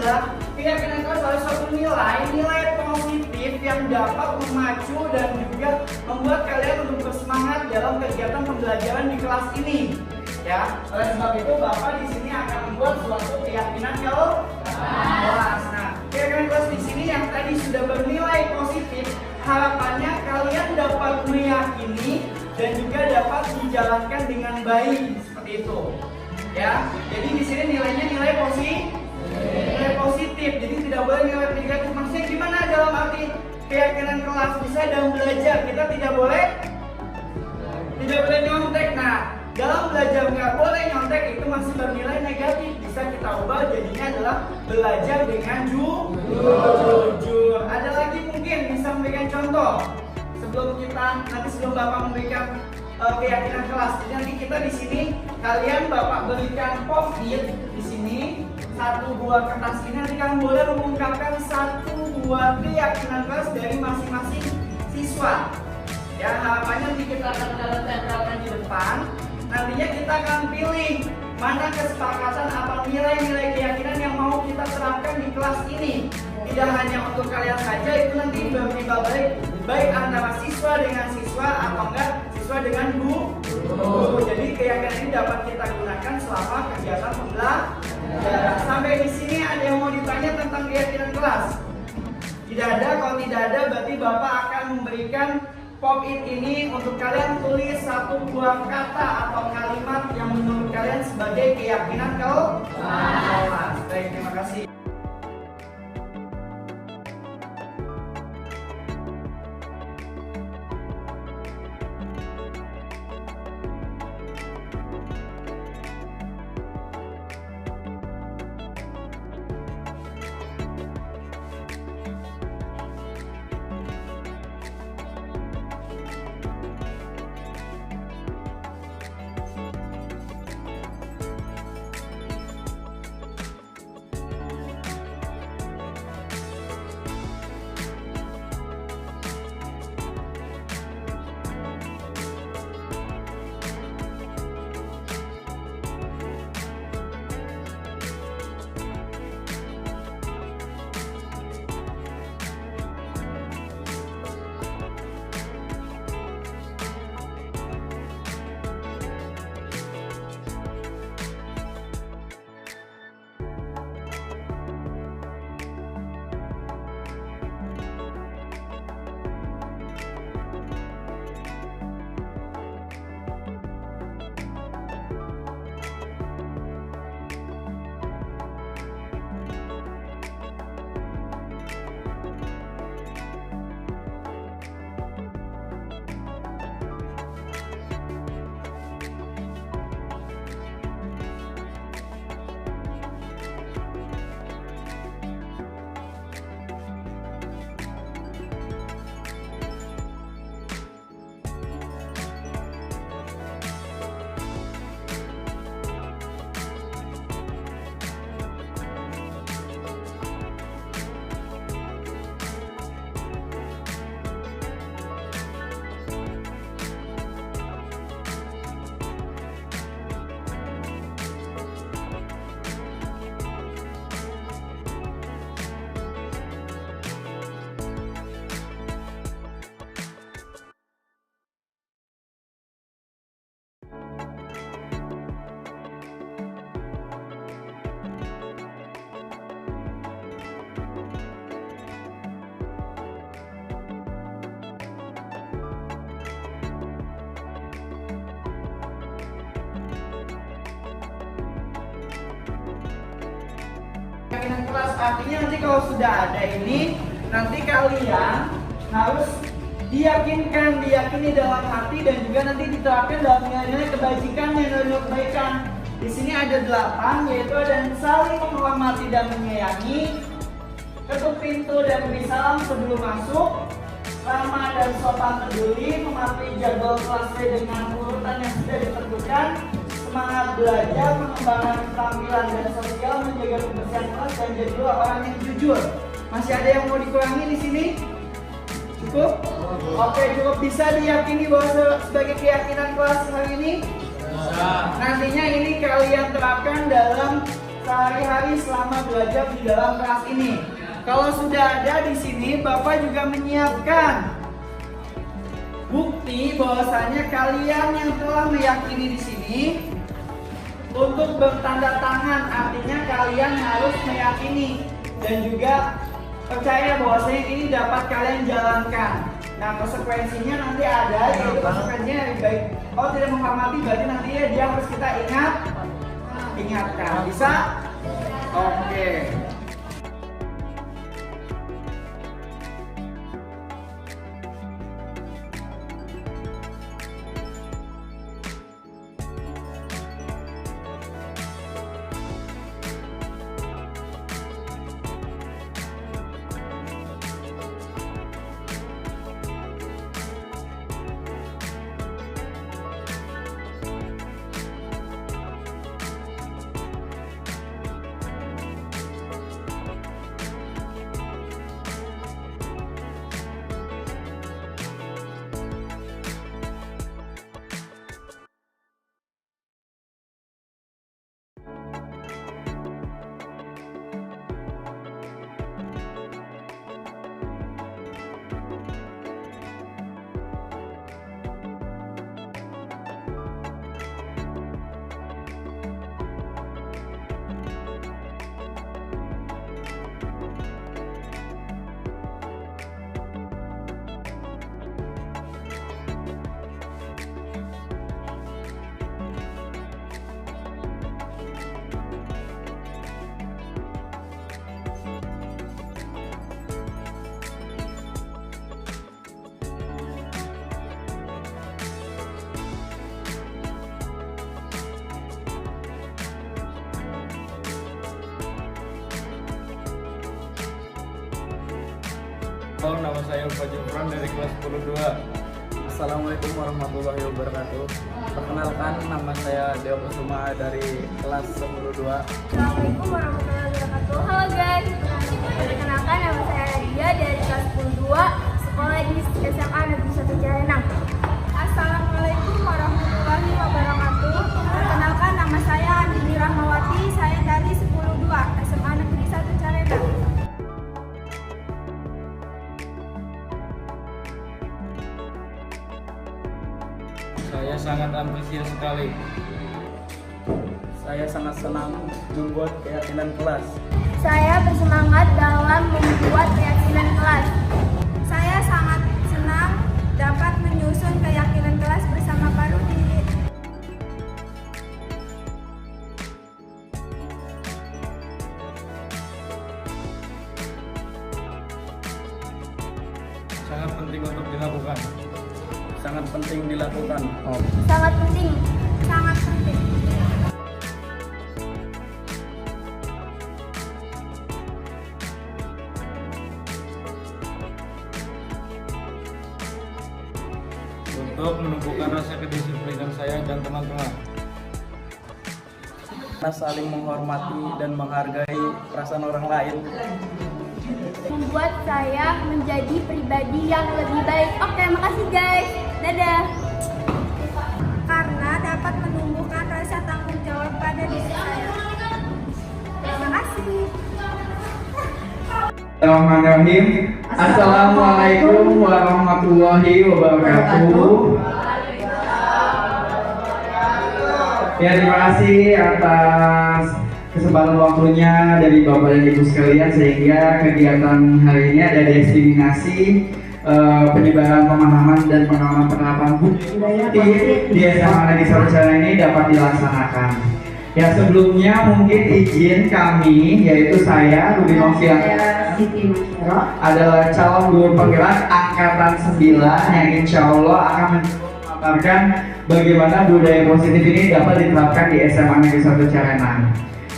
adalah keyakinan kelas harus suatu nilai positif yang dapat memacu dan juga membuat kalian untuk bersemangat dalam kegiatan pembelajaran di kelas ini. Ya, oleh sebab itu Bapak di sini akan membuat suatu keyakinan kelas. Nah, keyakinan kelas di sini yang tadi sudah bernilai positif, harapannya kalian dapat meyakini dan juga dapat dijalankan dengan baik seperti itu. Ya, jadi di sini nilainya nilai positif. Jadi tidak boleh nilai negatif. Maksudnya gimana dalam arti keyakinan kelas bisa dalam belajar kita tidak boleh nyontek. Nah, dalam belajar nggak boleh nyontek itu masih bernilai negatif. Bisa kita ubah jadinya adalah belajar dengan jujur. Ada lagi mungkin bisa memberikan contoh sebelum Bapak memberikan keyakinan kelas. Jadi nanti kita di sini kalian Bapak berikan post-it di sini satu buah kertas ini, nanti kalian boleh mengungkapkan satu buah keyakinan kelas dari masing-masing siswa. Ya, harapannya nanti kita akan tempelkan di depan. Nantinya kita akan pilih mana kesepakatan atau nilai-nilai keyakinan yang mau kita terapkan di kelas ini. Tidak hanya untuk kalian saja, itu nanti bertimbal baik antara siswa dengan siswa atau enggak siswa dengan guru. Jadi keyakinan ini dapat kita gunakan selama kegiatan pembelajaran. Sampai di sini ada yang mau ditanya tentang keyakinan kelas? Tidak ada. Kalau tidak ada, berarti Bapak akan memberikan pop-it ini untuk kalian tulis satu buah kata atau kalimat yang menurut kalian sebagai keyakinan kelas. Baik, terima kasih. Keyakinan kelas artinya nanti kalau sudah ada ini, nanti kalian harus diyakini dalam hati dan juga nanti diterapkan dalam nilai-nilai kebajikan dan nilai-nilai kebaikan. Di sini ada 8, yaitu ada saling menghormati dan menyayangi, ketuk pintu dan beri salam sebelum masuk, ramah dan sopan peduli, mematuhi jadwal kelas dengan urutan yang sudah ditentukan, semangat belajar, mengembangkan keterampilan dan sosial, menjaga kebersihan kelas dan jadilah orang yang jujur. Masih ada yang mau dikurangi di sini? Cukup? Oke, cukup. Bisa diyakini bahwa sebagai keyakinan kelas hari ini? Bisa. Nantinya ini kalian terapkan dalam sehari-hari selama belajar di dalam kelas ini. Kalau sudah ada di sini, Bapak juga menyiapkan bukti bahwasanya kalian yang telah meyakini di sini untuk bertanda tangan, artinya kalian harus meyakini dan juga percaya bahwasanya ini dapat kalian jalankan. Nah, konsekuensinya nanti ada, yaitu konsekuensinya lebih baik. Kalau tidak menghormati, berarti nanti dia harus kita ingatkan. Bisa? Oke. Halo, nama saya Ulfa Jufran dari kelas 10-2. Assalamualaikum warahmatullahi wabarakatuh. Perkenalkan, nama saya Deo Kusuma dari kelas 10-2. Assalamualaikum warahmatullahi wabarakatuh. Halo guys, perkenalkan nama saya Nadia dari kelas 10-2, sekolah di SMA Negeri 1 Cirenang. Assalamualaikum warahmatullahi wabarakatuh. Perkenalkan nama saya Andini Rahmawati, saya dari 10-2, SMA Negeri 1 Cirenang. Saya sangat antusias sekali. Saya sangat senang membuat keyakinan kelas. Saya bersemangat dalam membuat keyakinan kelas. Saya sangat senang dapat menyusun keyakinan kelas bersama Pak Rudi. Sangat penting untuk dilakukan. Sangat penting dilakukan. Sangat penting, sangat penting. Untuk menumbuhkan rasa kedisiplinan saya dan teman-teman. Kita saling menghormati dan menghargai perasaan orang lain. Membuat saya menjadi pribadi yang lebih baik. Oke, makasih guys. Dadah. Karena dapat menumbuhkan rasa tanggung jawab pada diri saya. Terima kasih. Bismillahirrahmanirrahim. Assalamualaikum warahmatullahi wabarakatuh. Ya, terima kasih atas kesempatan waktunya dari Bapak dan Ibu sekalian, sehingga kegiatan hari ini ada destinasi penyebaran pemahaman dan penerapan budaya di SMA Negeri 1 Cirenang ini dapat dilaksanakan. Ya, sebelumnya mungkin izin kami, yaitu saya Ruby Novian adalah calon guru penggerak angkatan 9 yang insya Allah akan memaparkan bagaimana budaya positif ini dapat diterapkan di SMA Negeri 1 Cirenang.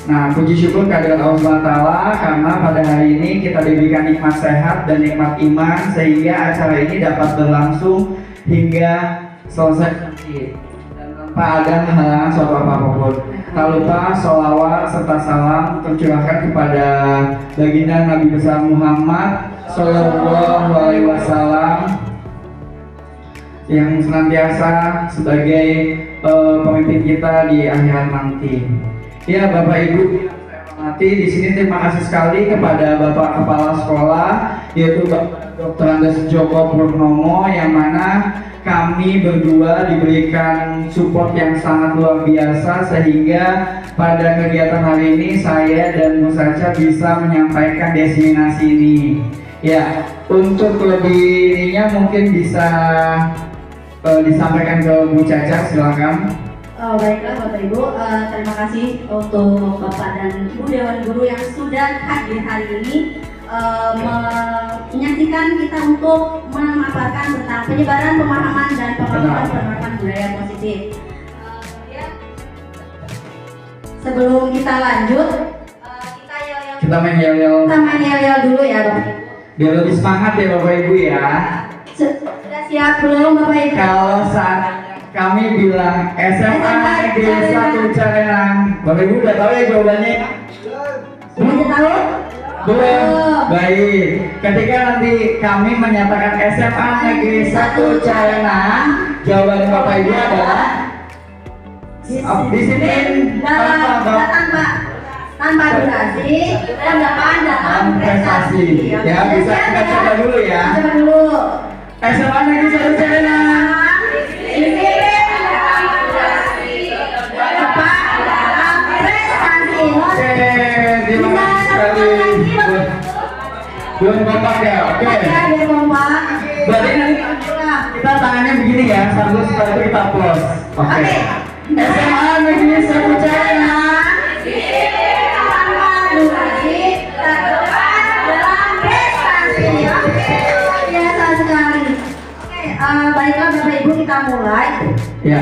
Nah, puji syukur kehadirat Allah SWT karena pada hari ini kita diberikan nikmat sehat dan nikmat iman, sehingga acara ini dapat berlangsung hingga selesai nanti dan tanpa ada halangan suatu apapun. Tak lupa sholawat serta salam tercurahkan kepada baginda Nabi besar Muhammad Sallallahu Alaihi Wasallam yang senantiasa sebagai pemimpin kita di akhirat nanti. Ya, Bapak Ibu yang saya hormati di sini terima kasih sekali kepada Bapak Kepala Sekolah yaitu Bapak Dr. Andes Joko Purnomo yang mana kami berdua diberikan support yang sangat luar biasa sehingga pada kegiatan hari ini saya dan Bu Sacha bisa menyampaikan destinasi ini. Ya, untuk lebih ininya mungkin bisa disampaikan ke Bu Caca, silakan. Baiklah Bapak Ibu, terima kasih untuk Bapak dan Ibu Dewan Guru yang sudah hadir hari ini menyaksikan kita untuk memaparkan tentang penyebaran pemahaman dan penerapan budaya positif. Sebelum kita lanjut, kita main yel-yel. Kita main yel-yel dulu ya Bapak Ibu. Biar lebih semangat ya Bapak Ibu ya. Sudah siap belum Bapak Ibu? Kalau saat kami bilang SMA Negeri 1 Carenang, Bapak Ibu udah tahu ya jawabannya? Sudah tahu? Belum. Baik. Ketika nanti kami menyatakan SMA Negeri 1 Carenang, jawaban Bapak Ibu adalah disiplin tanpa durasi, pendapat dalam prestasi. Ya, bisa kita coba dulu ya. Coba dulu. SMA Negeri 1 Carenang. Terima kasih sekali. Belum kompak ya, oke. Berarti nanti kita tangannya begini ya, sambil setelah itu kita plus. Oke. SMA Negeri 1 Carenang. Baiklah Bapak Ibu, kita mulai. Ya.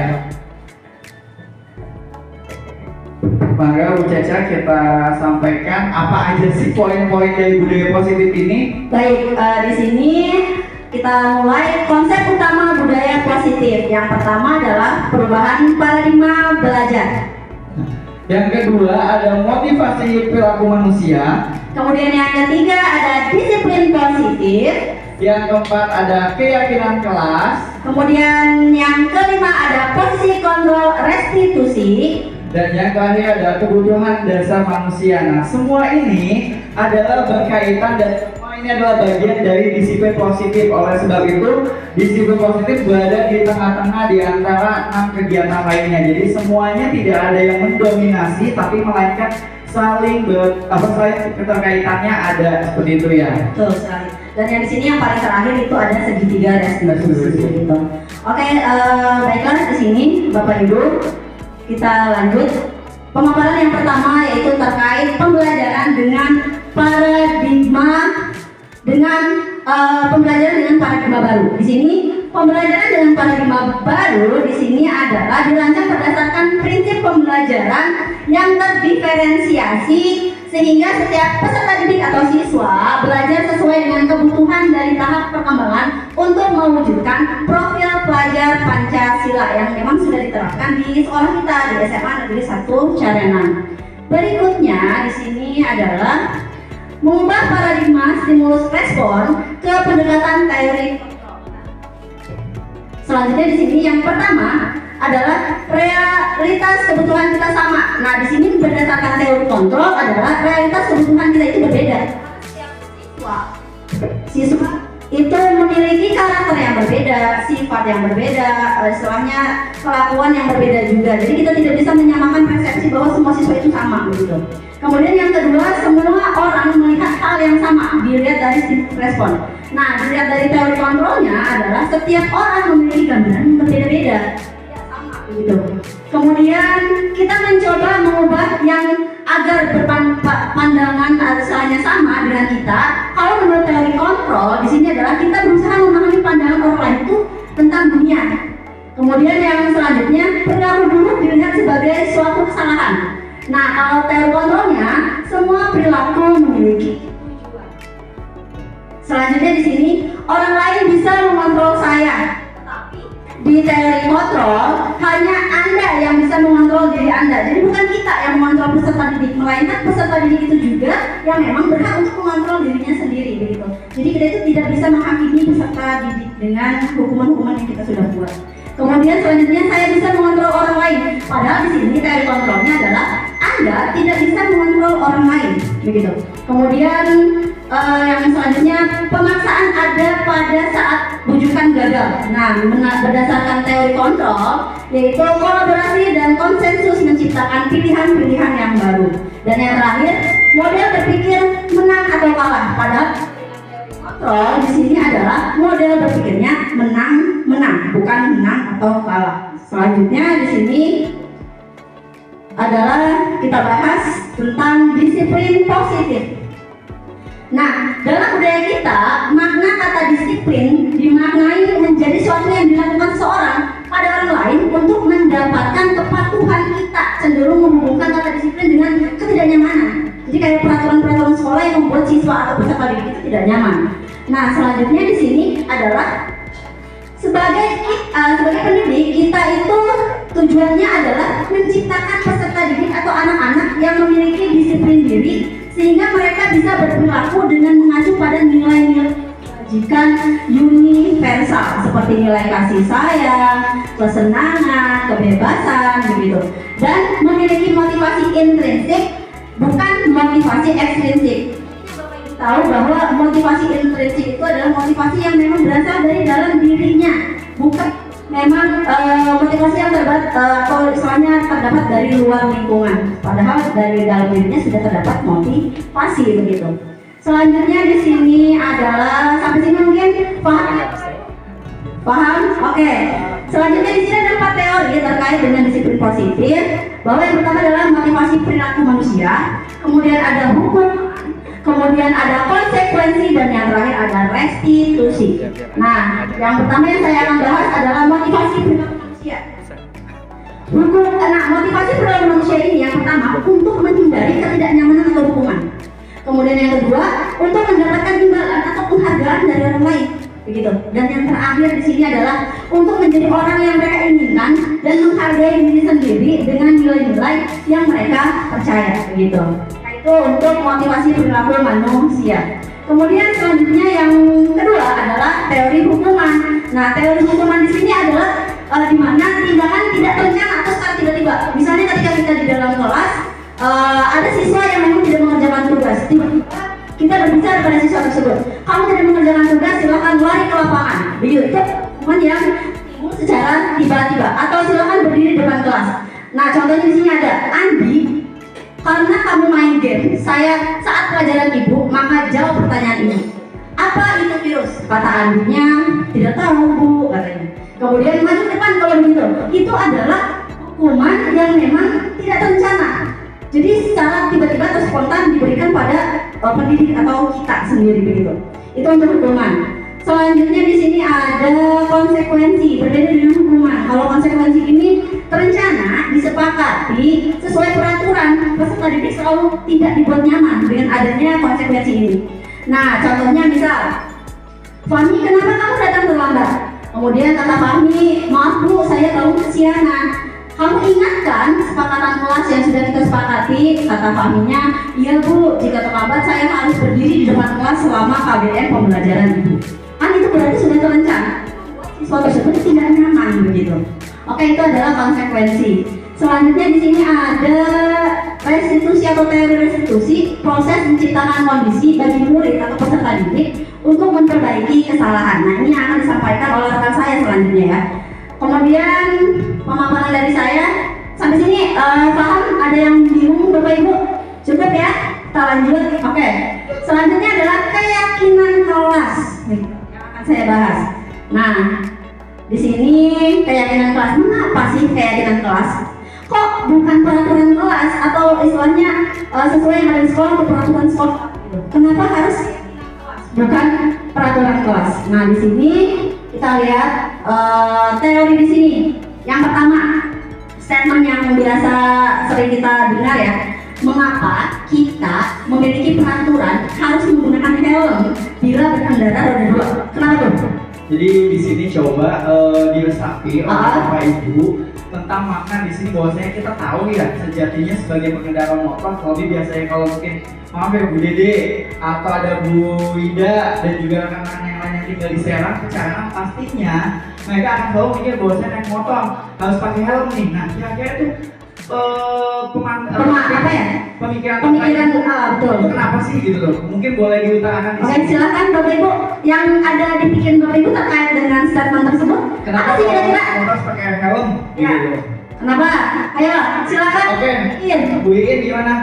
Maka Bu Caca kita sampaikan apa aja sih poin-poin dari budaya positif ini? Baik, di sini kita mulai konsep utama budaya positif. Yang pertama adalah perubahan paradigma belajar. Yang kedua ada motivasi perilaku manusia. Kemudian yang ketiga ada disiplin positif. Yang keempat ada keyakinan kelas. Kemudian yang kelima ada posisi kontrol restitusi. Dan yang terakhir ada kebutuhan dasar manusia. Nah, semua ini adalah berkaitan dan semua ini adalah bagian dari disiplin positif. Oleh sebab itu, disiplin positif berada di tengah-tengah di antara 6 kegiatan lainnya. Jadi semuanya tidak ada yang mendominasi, tapi melainkan saling keterkaitannya ada seperti itu ya. Betul sekali. Dan yang di sini yang paling terakhir itu ada segitiga restitusi. Gitu. Oke, baiklah di sini Bapak Ibu. Kita lanjut. Pemaparan yang pertama yaitu terkait pembelajaran dengan paradigma baru. Di sini pembelajaran dengan paradigma baru di sini adalah dirancang berdasarkan prinsip pembelajaran yang terdiferensiasi sehingga setiap peserta didik atau siswa belajar sesuai dengan kebutuhan dari tahap perkembangan untuk mewujudkan profil pelajar Pancasila yang memang sudah diterapkan di sekolah kita di SMA Negeri 1 Carenang. Berikutnya di sini adalah mengubah paradigma stimulus respon ke pendekatan teori. Selanjutnya di sini yang pertama adalah realitas kebutuhan kita sama. Nah, di sini berdasarkan teori kontrol adalah realitas kebutuhan kita itu berbeda. Siswa itu memiliki karakter yang berbeda, sifat yang berbeda, istilahnya kelakuan yang berbeda juga. Jadi kita tidak bisa menyamakan persepsi bahwa semua siswa itu sama begitu. Kemudian yang kedua, semua orang melihat hal yang sama dilihat dari respon. Nah, dilihat dari teori kontrolnya adalah setiap orang memiliki gambaran yang berbeda-beda. Gitu. Kemudian kita mencoba mengubah yang agar berpandangan asalnya sama dengan kita. Kalau menurut teori kontrol di sini adalah kita berusaha memahami pandangan orang lain itu tentang dunia. Kemudian yang selanjutnya perilaku buruk dilihat sebagai suatu kesalahan. Nah, kalau teori kontrolnya semua perilaku memiliki tujuan. Selanjutnya di sini orang lain bisa mengontrol saya. Di teori kontrol hanya Anda yang bisa mengontrol diri Anda. Jadi bukan kita yang mengontrol peserta didik, melainkan peserta didik itu juga yang memang berhak untuk mengontrol dirinya sendiri begitu. Jadi kita itu tidak bisa menghakimi peserta didik dengan hukuman-hukuman yang kita sudah buat. Kemudian selanjutnya saya bisa mengontrol orang lain. Padahal di sini teori kontrolnya adalah Anda tidak bisa mengontrol orang lain, begitu. Kemudian yang selanjutnya, pemaksaan ada pada saat bujukan gagal. Nah, berdasarkan teori kontrol, yaitu kolaborasi dan konsensus menciptakan pilihan-pilihan yang baru. Dan yang terakhir, model berpikir menang atau kalah. Padahal kontrol di sini adalah model berpikirnya menang, bukan menang atau kalah. Selanjutnya di sini adalah kita bahas tentang disiplin positif. Nah, dalam budaya kita, makna kata disiplin dimaknai menjadi sesuatu yang dilakukan seseorang pada orang lain untuk mendapatkan kepatuhan. Kita cenderung menghubungkan kata disiplin dengan ketidaknyamanan. Jadi kayak peraturan-peraturan sekolah yang membuat siswa atau peserta didik itu tidak nyaman. Nah, selanjutnya di sini adalah sebagai pendidik, kita itu tujuannya adalah menciptakan peserta didik atau anak-anak yang memiliki disiplin diri sehingga mereka bisa berperilaku dengan mengacu pada nilai-nilai kebajikan universal seperti nilai kasih sayang, kesenangan, kebebasan, begitu, dan memiliki motivasi intrinsik bukan motivasi ekstrinsik. Tahu bahwa motivasi intrinsik itu adalah motivasi yang memang berasal dari dalam dirinya, bukan memang motivasi yang terdapat atau istilahnya terdapat dari luar lingkungan. Padahal dari dalam dirinya sudah terdapat motivasi, begitu. Selanjutnya di sini adalah sampai sini mungkin paham? Paham? Oke. Selanjutnya di sini ada 4 teori terkait dengan disiplin positif. Bahwa yang pertama adalah motivasi perilaku manusia, kemudian ada hukum, kemudian ada konsekuensi, dan yang terakhir ada restitusi. Nah, yang pertama yang saya akan bahas adalah motivasi perilaku manusia. Motivasi perilaku manusia ini yang pertama untuk menghindari ketidaknyamanan atau hukuman. Kemudian yang kedua untuk mendapatkan imbalan atau penghargaan dari orang lain, begitu. Dan yang terakhir di sini adalah untuk menjadi orang yang mereka inginkan dan menghargai diri sendiri dengan nilai-nilai yang mereka percaya, begitu. Itu untuk motivasi perilaku manusia. Kemudian selanjutnya yang kedua adalah teori hukuman. Nah, teori hukuman di sini adalah di mana tindakan tidak terencana atau secara tiba-tiba. Misalnya ketika kita di dalam kelas ada siswa yang memang tidak mengerjakan tugas. Tiba-tiba kita berbicara pada siswa tersebut, kamu tidak mengerjakan tugas, silakan lari ke lapangan. Begitu, itu hukuman yang timbul secara tiba-tiba. Atau silakan berdiri di depan kelas. Nah, contohnya di sini ada Andi. Karena kamu main game, saya saat pelajaran ibu, maka jawab pertanyaan ini. Apa itu virus? Kata Andinya, tidak tahu bu, katanya. Kemudian maju ke depan kalau begitu. Itu adalah hukuman yang memang tidak terencana. Jadi secara tiba-tiba atau spontan diberikan pada pendidik atau kita sendiri, begitu. Itu untuk hukuman. Selanjutnya di sini ada konsekuensi, berbeda dengan hukuman. Kalau konsekuensi ini terencana, disepakati sesuai peraturan, peserta didik selalu tidak dibuat nyaman dengan adanya konsekuensi ini. Nah, contohnya misal, Fahmi, kenapa kamu datang terlambat? Kemudian kata Fahmi, maaf bu, saya tahu kesiangan. Kamu ingatkan kesepakatan kelas yang sudah kita sepakati? Kata Fahminya, iya bu, jika terlambat saya harus berdiri di depan kelas selama KBM pembelajaran ibu. Kan itu berarti sudah terencana, siswa tersebut tidak nyaman, begitu. Oke, itu adalah konsekuensi. Selanjutnya di sini ada restitusi atau teori restitusi, proses menciptakan kondisi bagi murid atau peserta didik untuk memperbaiki kesalahan. Nah, ini akan disampaikan oleh rekan saya selanjutnya ya. Kemudian pemaparan dari saya sampai sini paham? Ada yang bingung Bapak Ibu? Cukup ya? Kita lanjut. Oke. Selanjutnya adalah keyakinan kelas. Nih, yang akan saya bahas. Nah, di sini keyakinan kelas. Mengapa sih keyakinan kelas? Kok bukan peraturan kelas atau istilahnya sesuai yang ada di sekolah atau peraturan sekolah? Kenapa harus bukan peraturan kelas? Nah, di sini kita lihat teori di sini. Yang pertama, statement yang biasa sering kita dengar ya. Mengapa kita memiliki peraturan harus menggunakan helm bila berkendara roda 2? Kenapa tuh? Jadi di sini coba diresapi oleh Bapak Ibu tentang makna di sini, bahwasanya kita tahu ya sejatinya sebagai pengendara motor, lebih biasanya kalau mungkin maaf ya Bu Dede atau ada Bu Ida dan juga rekan-rekan yang lain yang tinggal di Serang, Cikarang, pastinya mereka akan selalu mikir bahwasanya naik motor harus pakai helm nih. Nah, kira-kira itu apa ya? Pemikiran Betul. itu kenapa sih gitu loh? Mungkin boleh diutarakan di Oke, sini. silakan Bapak Ibu yang ada di pikiran Bapak Ibu terkait dengan statement tersebut. Kenapa Apa sih kira-kira? harus pakai helm Ya. gitu loh? Kenapa? Ayo, silakan. Oke. Iin. Bu Iin gimana?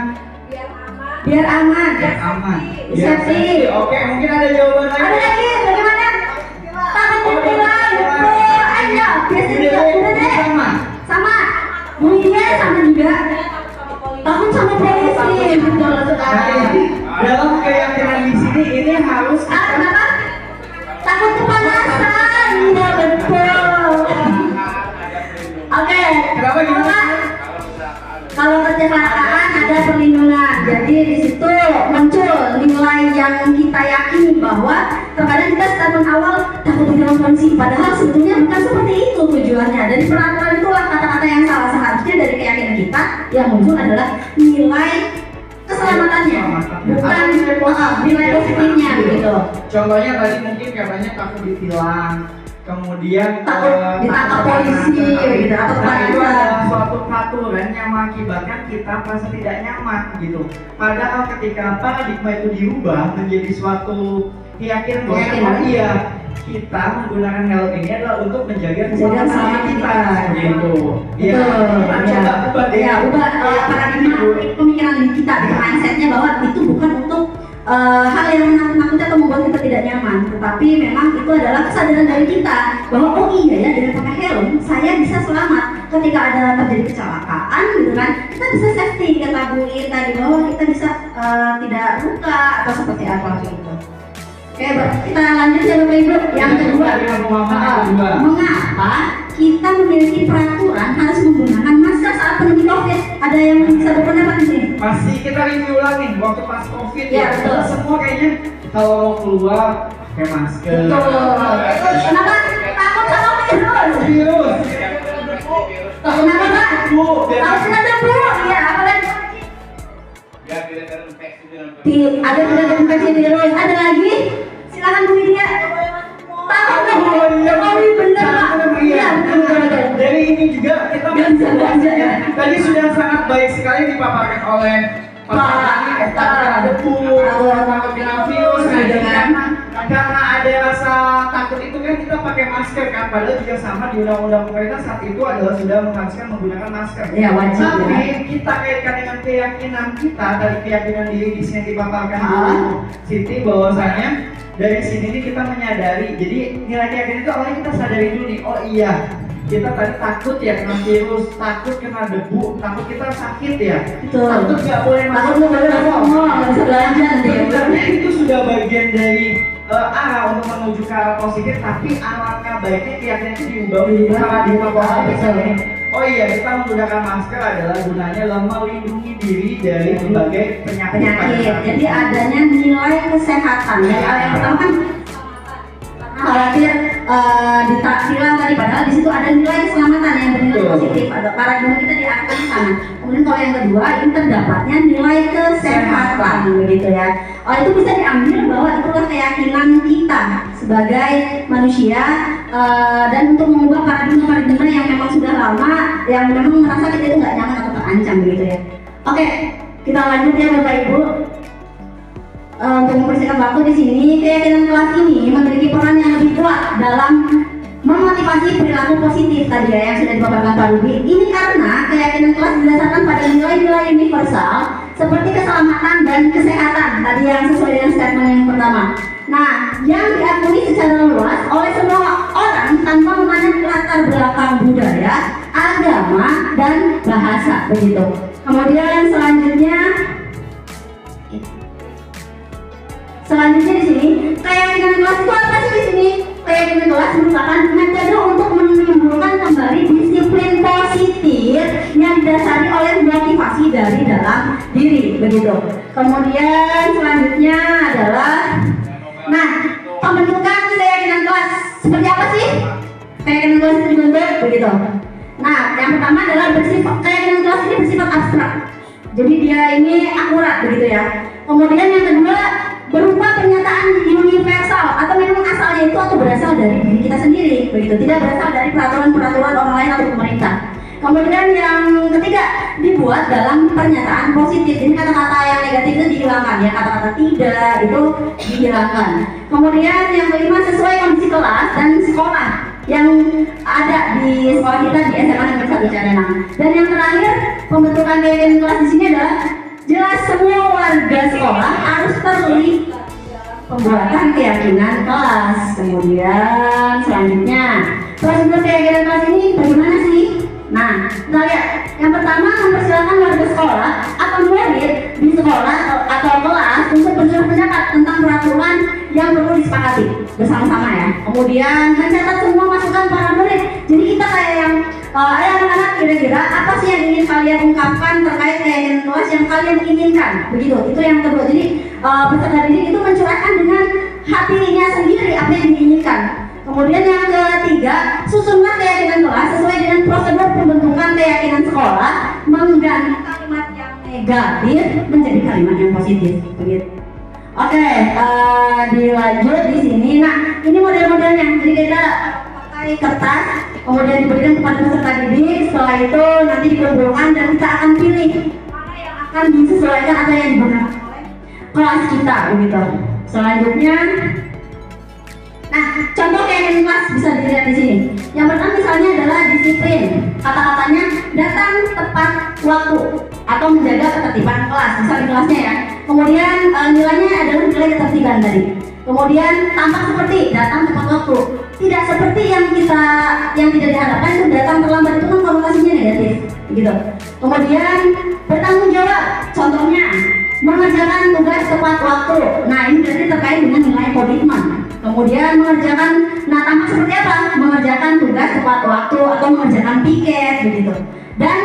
Biar aman. Biar aman. Safety. Oke, mungkin ada jawaban Ada lagi. lagi? Bagaimana? Takut ditilang. Betul. Ayo, biasa juga. Udah deh. Sama. Sama. Bu Iya sama juga. Takut sama polisi. Betul sekali. Nah, dalam keyakinan di sini ini harus Kenapa? Takut kepanasan. Iya betul. Oke. Kenapa gimana? Kalau kecelakaan ada perlindungan, jadi di situ muncul nilai yang kita yakini bahwa terkadang kita statement awal takut ditilang polisi, padahal sebetulnya bukan seperti itu tujuannya. Dari peraturan itulah kata-kata yang salah. Seharusnya dari keyakinan kita yang muncul adalah nilai keselamatannya, bukan nilai positifnya gitu. Contohnya tadi mungkin katanya takut ditilang, kemudian Takut ditangkap polisi gitu atau nah, itu kepanasan. adalah suatu peraturan yang mengakibatkan kita merasa tidak nyaman gitu. Padahal ketika paradigma itu diubah menjadi suatu keyakinan bahwa Keyakinan. oh iya kita menggunakan helm ini adalah untuk menjaga Menjaga keselamatan kita gitu. Iya. Betul. Kita coba ubah deh. Ya, ubah paradigma pemikiran kita, mindsetnya bahwa itu bukan untuk hal yang menakut-nakuti atau membuat kita tidak nyaman, tetapi memang itu adalah kesadaran dari kita bahwa oh iya ya, dengan pakai helm saya bisa selamat ketika ada terjadi kecelakaan gitu kan, kita bisa safety, kata Bu Iin tadi bahwa kita bisa tidak luka atau seperti apa gitu. Oke, kita lanjut ya Bapak Ibu. Yang kedua, mengapa kita memiliki peraturan harus menggunakan masker saat pandemi COVID? Ada yang bisa berpendapat di sini? Masih kita review ulang nih waktu pas COVID Ya, betul. Semua kayaknya kalau mau keluar pakai masker. Betul. Kenapa? Takut sama virus. Virus. Kenapa Pak? Bu, biar Takut kena debu. Iya, apalagi? Ada tidak terinfeksi virus. Ada lagi? Silakan Bu Widya. Takut nggak? Oh iya, Oh iya benar Pak. Iya betul. Dari ini juga kita Belanja ya. tadi sudah sangat baik sekali dipaparkan oleh Pak Tani, takut kena debu, takut kena virus, karena ada rasa takut itu kan kita pakai masker kan, padahal juga sama di undang-undang pemerintah saat itu adalah sudah mengharuskan menggunakan masker. Ya, wajib Tapi ya. kita kaitkan dengan keyakinan kita, dari keyakinan diri di sini dipaparkan dulu Siti bahwasanya dari sini nih kita menyadari, jadi nilai keyakinan itu awalnya kita sadari dulu nih, oh iya kita tadi takut ya kena virus, takut kena debu, takut kita sakit ya, Betul. takut nggak boleh Takut masuk nggak boleh ke masuk mall. mall, nggak bisa belanja nanti ya. Sebenarnya itu sudah bagian dari arah untuk menuju ke arah positif, tapi alangkah baiknya keyakinan itu diubah menjadi paradigma positif. Betul. Oh iya, kita menggunakan masker adalah gunanya adalah melindungi diri dari berbagai penyakit. Jadi adanya nilai kesehatan. Jadi hal yang pertama kan khawatir ditilang tadi, padahal di situ ada nilai keselamatan yang bernilai Betul. positif. Ada paradigma kita diarahkan ke sana. Kemudian kalau yang kedua ini terdapatnya nilai kesehatan begitu ya. Oh itu bisa diambil bahwa itulah keyakinan kita sebagai manusia dan untuk mengubah paradigma yang memang sudah lama, yang memang merasa kita itu nggak nyaman atau terancam begitu ya. Oke, kita lanjut ya Bapak Ibu. Untuk mempersingkat waktu di sini, keyakinan kelas ini memiliki peran yang lebih kuat dalam memotivasi perilaku positif tadi ya yang sudah dipaparkan Pak Ruby. Ini karena keyakinan kelas didasarkan pada nilai-nilai universal seperti keselamatan dan kesehatan tadi yang sesuai dengan statement yang pertama. Nah, yang diakui secara luas oleh semua orang tanpa memandang latar belakang budaya, agama, dan bahasa begitu. Kemudian selanjutnya di sini keyakinan kelas itu apa sih di sini? Keyakinan kelas merupakan metode untuk menimbulkan kembali disiplin positif yang didasari oleh motivasi dari dalam diri begitu. Kemudian selanjutnya adalah pembentukan keyakinan kelas seperti apa sih? Keyakinan kelas itu dibentuk begitu. Nah, yang pertama adalah keyakinan kelas ini bersifat abstrak. Jadi dia ini akurat begitu ya. Kemudian yang kedua berupa pernyataan universal atau memang asalnya itu atau berasal dari diri kita sendiri begitu, tidak berasal dari peraturan-peraturan orang lain atau pemerintah. Kemudian yang ketiga, dibuat dalam pernyataan positif. Ini kata-kata yang negatif itu dihilangkan ya, kata-kata tidak itu dihilangkan. Kemudian yang kelima, sesuai kondisi kelas dan sekolah yang ada di sekolah kita di SMA Negeri 1 Carenang. Dan yang terakhir, pembentukan keyakinan kelas di sini adalah jelas semua warga sekolah harus terlibat pembuatan keyakinan kelas. Kemudian selanjutnya, prosedur keyakinan kelas ini bagaimana sih? Nah, kita lihat. Yang pertama, mempersilakan warga sekolah atau murid di sekolah atau kelas untuk bersuara pendapat tentang peraturan yang perlu disepakati bersama-sama ya. Kemudian mencatat semua masukan para murid. Jadi kita kayak yang anak-anak, kira-kira apa sih yang ingin kalian ungkapkan terkait keyakinan kelas yang kalian inginkan? Begitu. Itu yang kedua. Jadi peserta didik itu mencurahkan dengan hatinya sendiri apa yang diinginkan. Kemudian yang ketiga, susunlah keyakinan kelas sesuai dengan prosedur pembentukan keyakinan sekolah, mengganti kalimat yang negatif menjadi kalimat yang positif. Begitu. Oke, dilanjut di sini. Nah, ini model-modelnya. Jadi kita pakai kertas, kemudian diberikan kepada peserta didik. Setelah itu nanti dikumpulkan dan kita akan pilih mana yang akan disesuaikan atau yang digunakan oleh kelas kita. Begitu. Selanjutnya. Nah, contoh keyakinan kelas bisa dilihat di sini. Yang pertama misalnya adalah disiplin. Kata-katanya datang tepat waktu atau menjaga ketertiban kelas. Misal di kelasnya ya. Kemudian nilainya adalah nilai ketertiban tadi. Kemudian tampak seperti datang tepat waktu. Tidak seperti yang tidak diharapkan itu datang terlambat, itu kan konotasinya negatif. Gitu. Kemudian bertanggung jawab. Contohnya mengerjakan tugas tepat waktu. Nah, ini berarti terkait dengan nilai komitmen. Kemudian mengerjakan, nah tampak seperti apa? Mengerjakan tugas tepat waktu atau mengerjakan piket begitu. Dan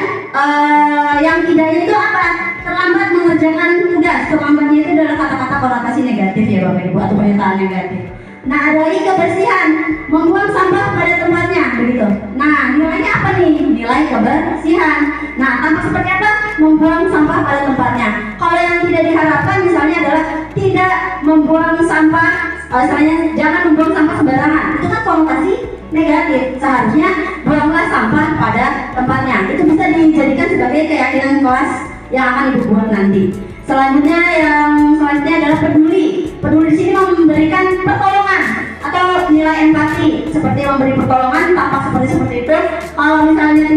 yang tidaknya itu apa? Terlambat mengerjakan tugas. Terlambatnya itu adalah kata-kata konotasi negatif ya Bapak Ibu atau pernyataan negatif. Nah, ada lagi kebersihan, membuang sampah pada tempatnya begitu. Nah, nilainya apa nih? Nilai kebersihan. Nah, tampak seperti apa? Membuang sampah pada tempatnya. Kalau yang tidak diharapkan misalnya adalah tidak membuang sampah, misalnya jangan membuang sampah sembarangan. Itu kan konotasi negatif. Seharusnya buanglah sampah pada tempatnya. Itu bisa dijadikan sebagai keyakinan kelas yang akan Ibu buat nanti. Selanjutnya adalah peduli. Peduli di sini memberikan pertolongan atau nilai empati, seperti memberi pertolongan tampak seperti itu. Kalau misalnya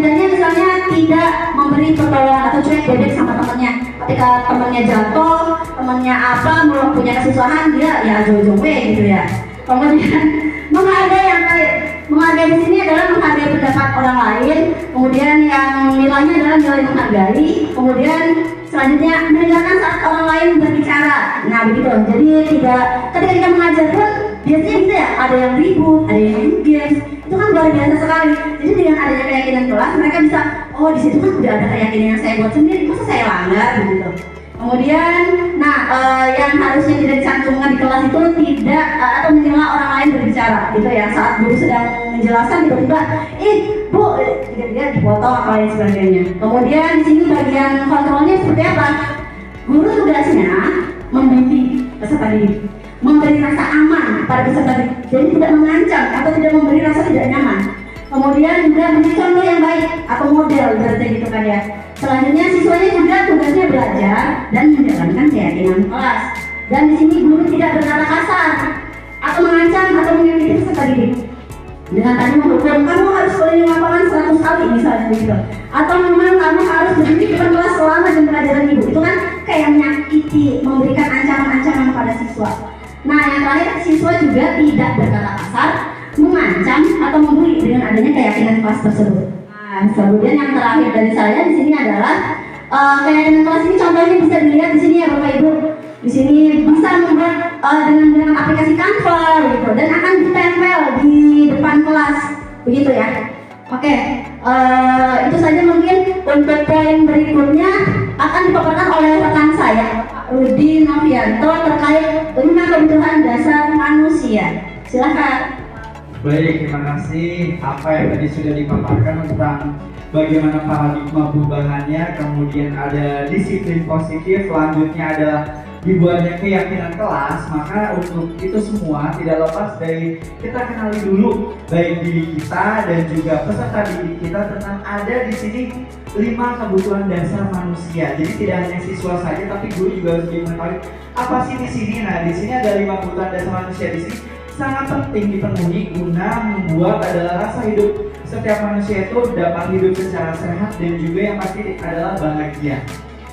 tidak memberi pertolongan atau cuek bebek sama temannya. Ketika temannya jatuh, temannya apa, belum punya kesusahan, dia ya jauh-jauh gitu ya. Kemudian menghargai yang lain. Menghargai di sini adalah menghargai pendapat orang lain. Kemudian yang nilainya adalah nilai menghargai. Kemudian selanjutnya mendengarkan saat orang lain berbicara. Nah begitu. Jadi ketika kita mengajar pun biasanya bisa ya ada yang ribut, ada yang games. Itu kan luar biasa sekali. Jadi dengan adanya keyakinan kelas, mereka bisa, oh di situ kan udah ada keyakinan yang saya buat sendiri, masa saya langgar begitu. Kemudian, yang harusnya tidak dicantumkan di kelas itu tidak atau menyela orang lain berbicara, gitu ya. Saat guru sedang menjelaskan tiba-tiba, Bu, tidak dipotong apa lain sebagainya. Kemudian di sini bagian kontrolnya seperti apa? Guru tugasnya membimbing peserta didik, memberi rasa aman pada peserta didik, jadi tidak mengancam atau tidak memberi rasa tidak nyaman. Kemudian juga menjadi contoh yang baik atau model berarti gitu kan ya. Selanjutnya siswanya juga tugasnya belajar dan menjalankan keyakinan kelas. Dan di sini guru tidak berkata kasar atau mengancam atau menyakiti peserta didik. Dengan tadi menghukum, kamu harus keliling lapangan 100 kali misalnya gitu. Atau memang kamu harus berdiri di depan kelas selama jam pelajaran ibu. Itu kan kayak menyakiti, memberikan ancaman-ancaman pada siswa. Nah yang terakhir, siswa juga tidak berkata kasar, mengancam atau membuli dengan adanya keyakinan kelas tersebut. Nah, kemudian yang terakhir dari saya di sini adalah keyakinan kelas ini contohnya bisa dilihat di sini ya Bapak Ibu. Di sini bisa membuat dengan aplikasi Canva gitu dan akan ditempel di depan kelas begitu ya. Oke, itu saja mungkin. Untuk poin berikutnya akan dipaparkan oleh rekan saya Pak Rudi Novianto terkait 5 kebutuhan dasar manusia. Silakan. Baik, terima kasih. Apa yang tadi sudah dipaparkan tentang bagaimana paradigma perubahannya, kemudian ada disiplin positif, selanjutnya adalah dibuatnya keyakinan kelas, maka untuk itu semua tidak lepas dari kita kenali dulu baik diri kita dan juga peserta didik kita tentang ada di sini 5 kebutuhan dasar manusia. Jadi tidak hanya siswa saja, tapi guru juga harus mengetahui apa sih di sini. Nah, di sini ada 5 kebutuhan dasar manusia di sini sangat penting dipenuhi guna membuat adalah rasa hidup setiap manusia itu dapat hidup secara sehat dan juga yang pasti adalah bahagia.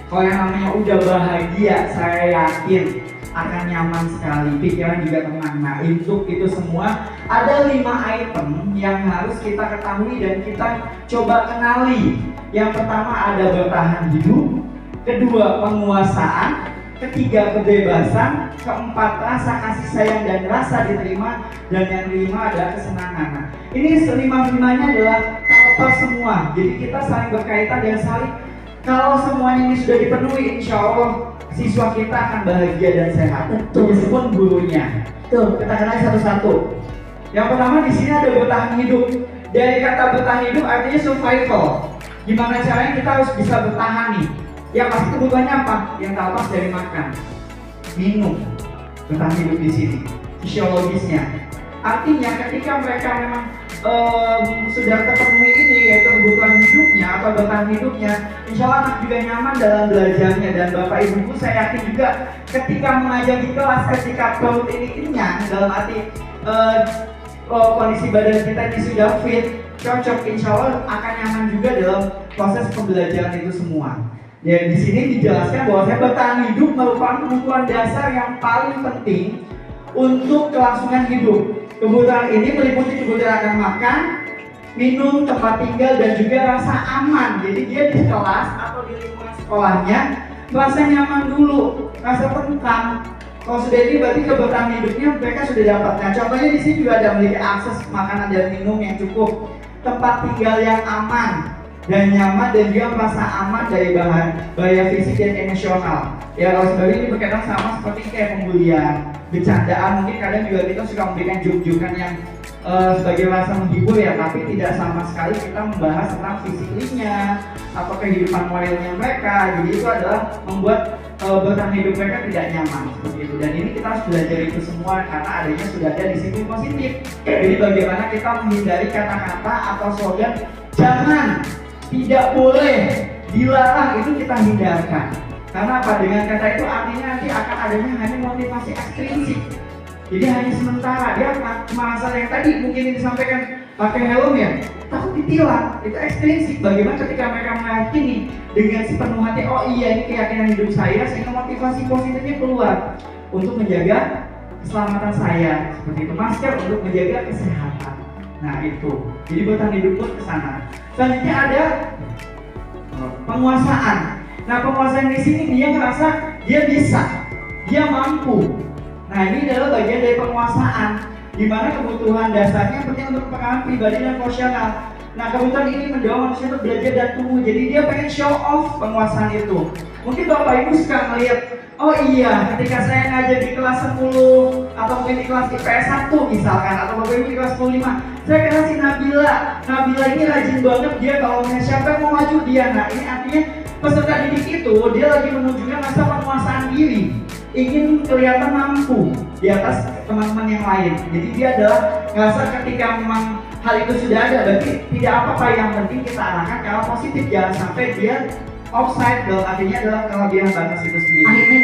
Kalau yang namanya udah bahagia, saya yakin akan nyaman sekali, pikiran juga tenang. Nah, untuk itu semua ada 5 item yang harus kita ketahui dan kita coba kenali. Yang pertama ada bertahan hidup, kedua penguasaan, ketiga kebebasan, keempat rasa kasih sayang dan rasa diterima, dan yang kelima adalah kesenangan. Nah, ini selima-limanya adalah terlepas semua, jadi kita saling berkaitan dan saling, kalau semuanya ini sudah dipenuhi, insya Allah siswa kita akan bahagia dan sehat. Meskipun gurunya. Tuh, kita kenal satu-satu. Yang pertama di sini ada bertahan hidup. Dari kata bertahan hidup artinya survival. Gimana caranya kita harus bisa bertahan nih? Yang pasti kebutuhannya apa? Yang terlepas dari makan, minum, bertahan hidup di sini. Fisiologisnya. Artinya ketika mereka memang sudah terpenuhi ini, yaitu kebutuhan hidupnya atau bertahan hidupnya, insya Allah anak juga nyaman dalam belajarnya. Dan Bapak Ibu saya yakin juga ketika mengajar di kelas, ketika perut ini kenyang, dalam arti kondisi badan kita ini sudah fit, cocok, insya Allah akan nyaman juga dalam proses pembelajaran itu semua. Ya, di sini dijelaskan bahwa saya bertahan hidup merupakan kebutuhan dasar yang paling penting untuk kelangsungan hidup. Kebutuhan ini meliputi kebutuhan akan makan, minum, tempat tinggal, dan juga rasa aman. Jadi dia di kelas atau di lingkungan sekolahnya merasa nyaman dulu, rasa tentram. Kalau sudah ini berarti kebutuhan hidupnya mereka sudah dapat. Nah, contohnya di sini juga ada memiliki akses makanan dan minum yang cukup, tempat tinggal yang aman dan nyaman, dan juga merasa aman dari bahaya fisik dan emosional. Ya, kalau sebenarnya ini berkaitan sama seperti kayak pembulian, bercandaan, mungkin kadang juga kita suka memberikan joke-jokean yang sebagai rasa menghibur ya, tapi tidak sama sekali kita membahas tentang fisiknya atau kehidupan moralnya mereka. Jadi itu adalah membuat bertahan hidup mereka tidak nyaman seperti itu. Dan ini kita harus belajar itu semua karena adanya sudah ada disiplin positif. Jadi bagaimana kita menghindari kata-kata atau slogan jangan, tidak boleh, dilarang, itu kita hindarkan. Karena apa? Dengan kata itu artinya nanti akan adanya hanya motivasi ekstrinsik. Jadi hanya sementara, dia merasa yang tadi mungkin disampaikan pakai helm ya, takut ditilang, itu ekstrinsik. Bagaimana ketika mereka meyakini dengan sepenuh hati, oh iya ini keyakinan hidup saya, sehingga motivasi positifnya keluar untuk menjaga keselamatan saya, seperti itu, masker untuk menjaga kesehatan. Nah itu, jadi bertahan hidup pun ke sana. Selanjutnya ada penguasaan. Nah, penguasaan di sini dia ngerasa dia bisa, dia mampu. Nah, ini adalah bagian dari penguasaan, di mana kebutuhan dasarnya penting untuk perkembangan pribadi dan emosional. Nah, kebutuhan ini mendorong manusia untuk belajar dan tumbuh. Jadi dia pengen show off penguasaan itu. Mungkin Bapak Ibu suka melihat, oh iya, ketika saya ngajar di kelas 10 atau mungkin di kelas IPS 1 misalkan, atau Bapak Ibu di kelas 15, saya kenal si Nabila. Nabila ini rajin banget, dia kalau siapa yang mau maju dia. Nah, ini artinya peserta didik itu dia lagi menunjukkan rasa penguasaan diri, ingin kelihatan mampu di atas teman-teman yang lain. Jadi dia adalah ngerasa ketika memang hal itu sudah ada, berarti tidak apa-apa, yang penting kita arahkan ke arah positif, jangan sampai dia offside. Artinya adalah kelebihan batas itu sendiri. Akhirnya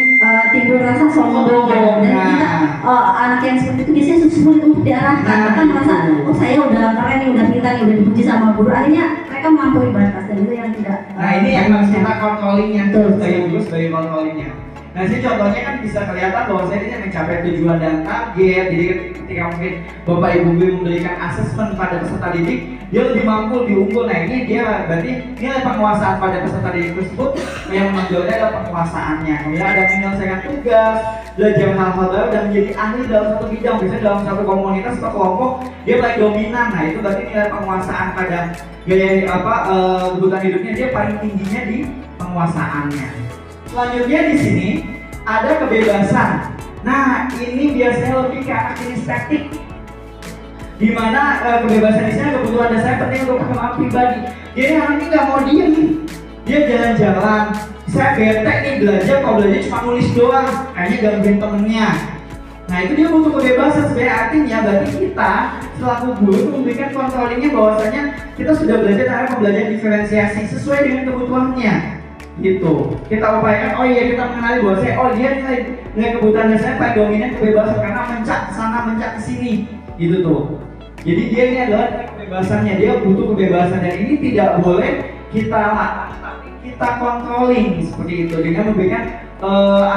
timbul rasa sombong dan kita anak yang seperti itu biasanya sulit untuk diarahkan. Mereka merasa, oh saya udah keren nih, udah pintar nih, udah dipuji sama guru. Akhirnya mereka melampaui batas, dan itu yang tidak. Nah ini yang harus kita controllingnya tuh, sebagai guru, sebagai controllingnya. Nah, sini contohnya kan bisa kelihatan bahwa saya ini mencapai tujuan dan target. Jadi ketika mungkin Bapak Ibu memberikan asesmen pada peserta didik, dia lebih mampu, lebih unggul. Nah, ini dia berarti nilai penguasaan pada peserta didik tersebut yang menonjolnya adalah penguasaannya. Kemudian ada menyelesaikan tugas, belajar hal-hal baru, dan menjadi ahli dalam satu bidang. Misalnya dalam satu komunitas atau kelompok dia paling dominan. Nah, itu berarti nilai penguasaan pada gaya kebutuhan hidupnya dia paling tingginya di penguasaannya. Selanjutnya di sini ada kebebasan. Nah, ini biasanya lebih ke arah kinestetik, di mana kebebasan di sini kebutuhan dasarnya penting untuk perkembangan pribadi. Jadi anak ini nggak mau diem, dia jalan-jalan, saya bete nih belajar, kalau belajar cuma nulis doang, kayaknya gangguin temennya. Nah itu dia butuh kebebasan. Sebenarnya artinya berarti kita selaku guru itu memberikan controllingnya bahwasanya kita sudah belajar cara pembelajaran diferensiasi sesuai dengan kebutuhannya gitu. Kita upayakan, oh iya kita mengenali bahwasanya oh dia nilai kebutuhan dasarnya paling dominan kebebasan karena mencak sana mencak kesini gitu tuh. Jadi dia ini adalah kebebasannya, dia butuh kebebasan dan ini tidak boleh kita larang, tapi kita controlling seperti itu dengan memberikan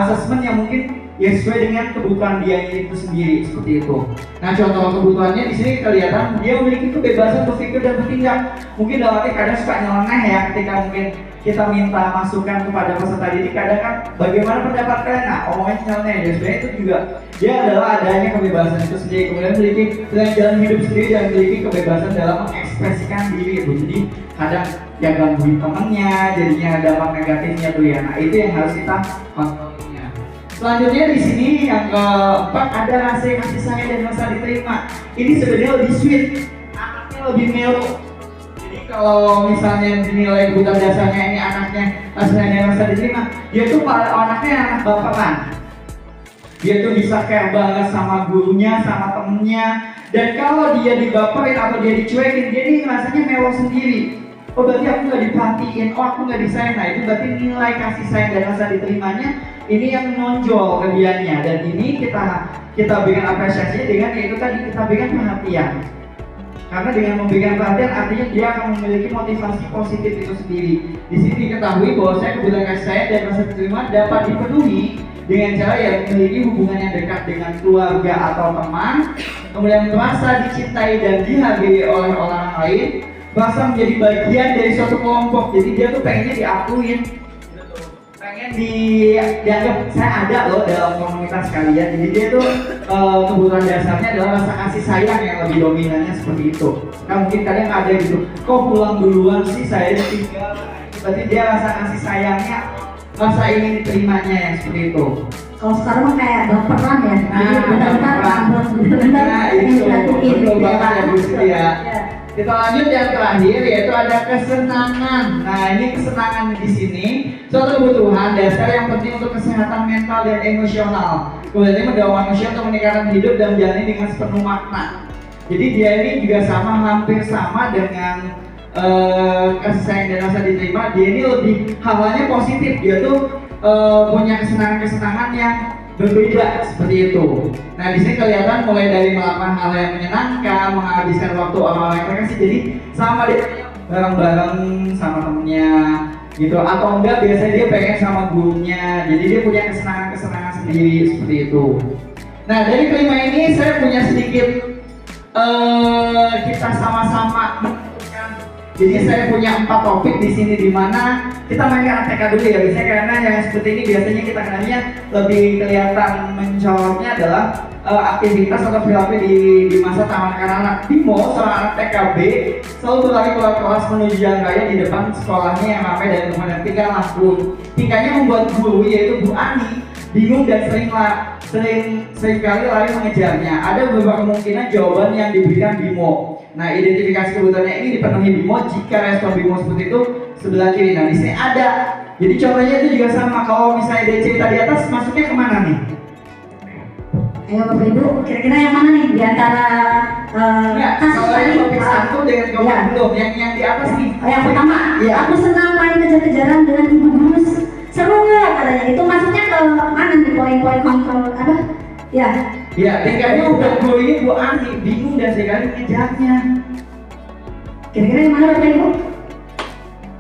assessment yang mungkin ya sesuai dengan kebutuhan dia itu sendiri seperti itu. Nah contoh kebutuhannya di sini kelihatan dia memiliki kebebasan berpikir dan bertindak. Mungkin dalam arti kadang suka nyeleneh ya ketika mungkin kita minta masukan kepada peserta didik, kadang kan bagaimana pendapat kalian? Nah omongnya nyeleneh ya sebenarnya itu juga dia adalah adanya kebebasan itu sendiri. Kemudian memiliki pilihan jalan hidup sendiri dan memiliki kebebasan dalam mengekspresikan diri itu. Jadi kadang yang gangguin temennya jadinya dampak negatifnya tuh ya. Nah itu yang harus kita kontrol. Selanjutnya di sini yang keempat ada rasa kasih sayang dan rasa diterima. Ini sebenarnya lebih sweet, anaknya lebih mellow. Jadi kalau misalnya dinilai kebutuhan dasarnya ini anaknya rasa sayang dan rasa diterima, dia tuh anaknya anak baperan. Dia tuh bisa care banget sama gurunya, sama temennya. Dan kalau dia dibaperin atau dia dicuekin, dia ini rasanya mellow sendiri. Oh berarti aku nggak diperhatiin, oh aku nggak disayang. Nah itu berarti nilai kasih sayang dan rasa diterimanya ini yang menonjol ke dianya. Dan ini kita berikan apresiasi dengan yaitu tadi kita berikan perhatian. Karena dengan memberikan perhatian artinya dia akan memiliki motivasi positif itu sendiri. Di sini diketahui bahwa saya kebutuhan kasih sayang dan rasa diterima dapat dipenuhi dengan cara yang memiliki hubungan yang dekat dengan keluarga atau teman, kemudian merasa dicintai dan dihargai oleh orang lain, merasa menjadi bagian dari suatu kelompok. Jadi dia tuh pengennya diakuin, pengen dianggap saya ada loh dalam komunitas kalian. Jadi dia tuh kebutuhan dasarnya adalah rasa kasih sayang yang lebih dominannya seperti itu. Nah mungkin kalian ada gitu, kok pulang duluan sih saya ditinggal. Berarti dia rasa kasih sayangnya, rasa ingin diterimanya yang seperti itu. Kalau sekarang mah kayak baperan ya, jadi benar-benar Nah itu betul banget ya Bu Siti ya. Kita lanjut yang terakhir yaitu ada kesenangan. Nah ini kesenangan di sini suatu kebutuhan dasar yang penting untuk kesehatan mental dan emosional. Kemudian ini mendorong manusia untuk meningkatkan hidup dan menjalani dengan sepenuh makna. Jadi dia ini juga hampir sama dengan kasih sayang dan rasa diterima. Dia ini lebih hal-halnya positif. Dia tuh punya kesenangan-kesenangan yang berbeda seperti itu. Nah di sini kelihatan mulai dari melakukan hal yang menyenangkan, menghabiskan waktu orang-orang yang terkasih. Jadi sama dia bareng-bareng sama temennya gitu, atau enggak biasanya dia pengen sama gurunya. Jadi dia punya kesenangan-kesenangan sendiri seperti itu. Nah dari kelima ini saya punya sedikit kita sama-sama menentukan. Jadi saya punya 4 topik di sini di mana kita mainkan TK dulu ya, biasanya karena yang seperti ini biasanya kita kenalnya lebih kelihatan mencoloknya adalah aktivitas atau perilaku di masa taman kanak-kanak. Bimo, seorang anak TKB, selalu berlari keluar kelas menuju jalan raya di depan sekolahnya yang ramai dan penuh dengan tingkah laku. Tingkahnya membuat guru yaitu Bu Ani bingung dan seringkali lari mengejarnya. Ada beberapa kemungkinan jawaban yang diberikan Bimo. Nah, identifikasi kebutuhannya ini dipenuhi Bimo jika respon Bimo seperti itu sebelah kiri. Nah, di sini ada. Jadi contohnya itu juga sama. Kalau misalnya DC tadi atas, masuknya kemana nih? Ayo Bapak Ibu, kira-kira yang mana nih di antara kalau yang topik 1 dengan jawaban belum, yang di atas nih. Yang pertama, ya. Aku senang main kejar-kejaran dengan ibu guru. Seru katanya. Itu masuknya ke mana nih poin-poin kontrol apa? Ya. Ya, tingkahnya udah guru ini Bu Ani bingung dan sekali mengejarnya. Kira-kira yang mana Bapak Ibu?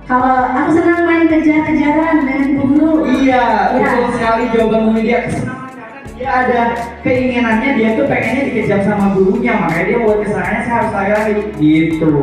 Kalau aku senang main kejar-kejaran dengan ibu guru. Iya, betul sekali jawaban Bu dia kesenangan karena dia ada keinginannya, dia tuh pengennya dikejar sama gurunya, makanya dia buat kesenangannya saya harus lari gitu.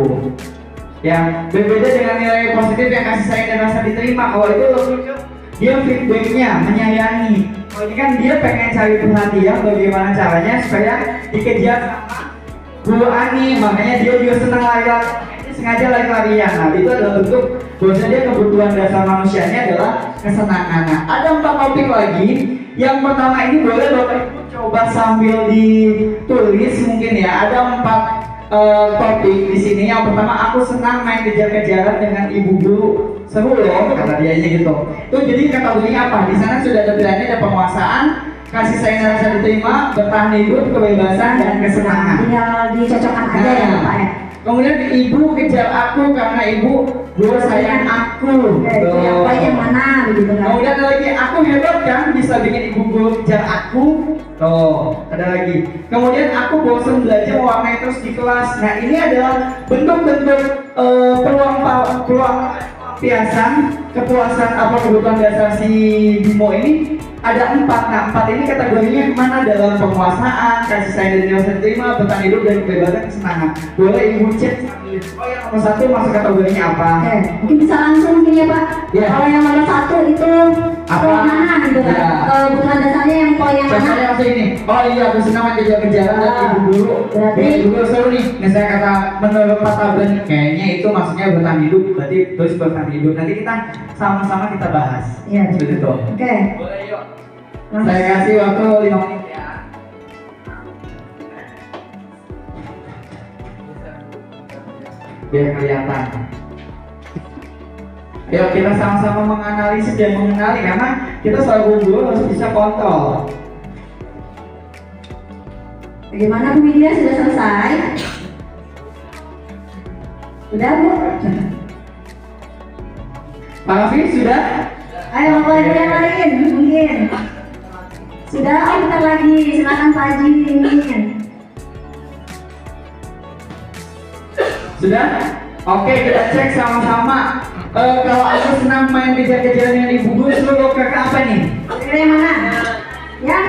Ya, berbeda dengan nilai positif yang kasih sayang dan rasa diterima. Kalau itu lebih ke dia feedbacknya, menyayangi. Kalau ini kan dia pengen cari perhatian bagaimana caranya supaya dikejar sama Bu Ani, makanya dia juga senang lari-lari, sengaja lari-larian. Nah itu adalah bentuk bahwasanya dia kebutuhan dasar manusianya adalah kesenangan. Nah, ada 4 topik lagi. Yang pertama ini boleh Bapak Ibu coba sambil ditulis mungkin ya. Ada 4 topik di sini. Yang pertama, aku senang main kejar-kejaran dengan ibu guru. Seru loh, kata dia gitu. Tuh jadi kategorinya apa? Di sana sudah ada pilihannya, ada penguasaan, kasih sayang dan rasa diterima, bertahan hidup, kebebasan, dan kesenangan. Tinggal dicocokkan aja ya Pak ya. Kemudian ibu kejar aku karena ibu guru sayang aku. Itu yang poin yang mana begitu kan? Kemudian ada lagi, aku hebat kan bisa bikin ibu guru kejar aku. Tuh, ada lagi. Kemudian aku bosan belajar mewarnai terus di kelas. Nah ini adalah bentuk-bentuk peluang kepuasan apa kebutuhan dasar si Bimo ini ada 4. Nah 4 ini kategorinya kemana? Dalam penguasaan, kasih sayang dan rasa terima, bertahan hidup, dan kebebasan, kesenangan. Boleh ibu cek. Oh yang nomor 1 masuk kategorinya apa? Oke, mungkin bisa langsung mungkin ya Pak. Ya. Kalau yang nomor 1 itu Apa? poin mana gitu kan? Ya. Kebutuhan dasarnya yang poin yang mana? Contohnya langsung ini. Oh iya, aku senang main kejar-kejaran dan ibu guru. Berarti ibu guru seru nih. Misalnya kata menurut Pak Tablan, kayaknya itu maksudnya bertahan hidup. Berarti terus bertahan hidup. Nanti kita sama-sama kita bahas. Iya. Seperti itu. Oke. Boleh yuk. Saya kasih waktu 5 menit ya. Biar kelihatan. Ayo kita sama-sama menganalisis dan mengenali, karena kita sebagai guru harus bisa kontrol. Bagaimana Bu Widya, sudah selesai? Sudah Bu? Pak Raffi sudah? Ayo mulai dari yang lain mungkin. Sudah, oh bentar lagi, silakan Pak Haji mungkin. Sudah? Oke, kita cek sama-sama. Kalau aku senang main kejar-kejaran dengan ibu guru, seluruh kakak apa nih? Kira yang mana? Ya?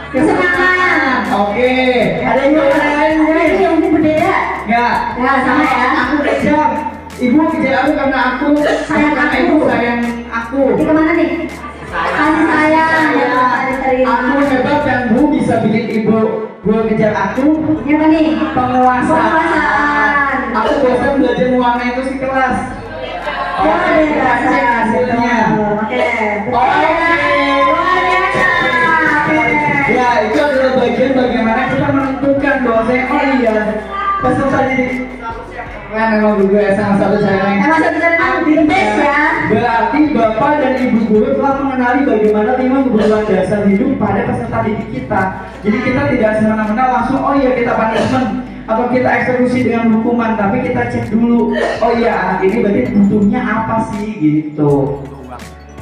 Kesenangan. Oke. Ada yang lain? Ini mungkin berbeda. Enggak. Ya, sama ya. Aku kejar. Ibu kejar aku karena aku Sayang karena aku. ibu sayang aku. Ini kemana nih? Kasih sayang. Ya, diterima. Aku hebat dan bu bisa bikin ibu guru kejar aku. Ini apa nih? Penguasaan. Penguasaan. Aku bosan belajar mewarnai itu di kelas. Oh, ada cek hasilnya. Oke. Oke. Luar biasa. Oke. Ya, itu adalah bagian bagaimana kita menentukan bahwasanya oh iya peserta didik kan memang guru SMA 1 Jakarta. Emang satu di best ya. Berarti Bapak dan Ibu guru telah mengenali bagaimana 5 kebutuhan dasar hidup pada peserta didik kita. Jadi kita tidak semena-mena langsung oh iya kita punishment atau kita eksekusi dengan hukuman, tapi kita cek dulu oh iya anak ini berarti butuhnya apa sih gitu.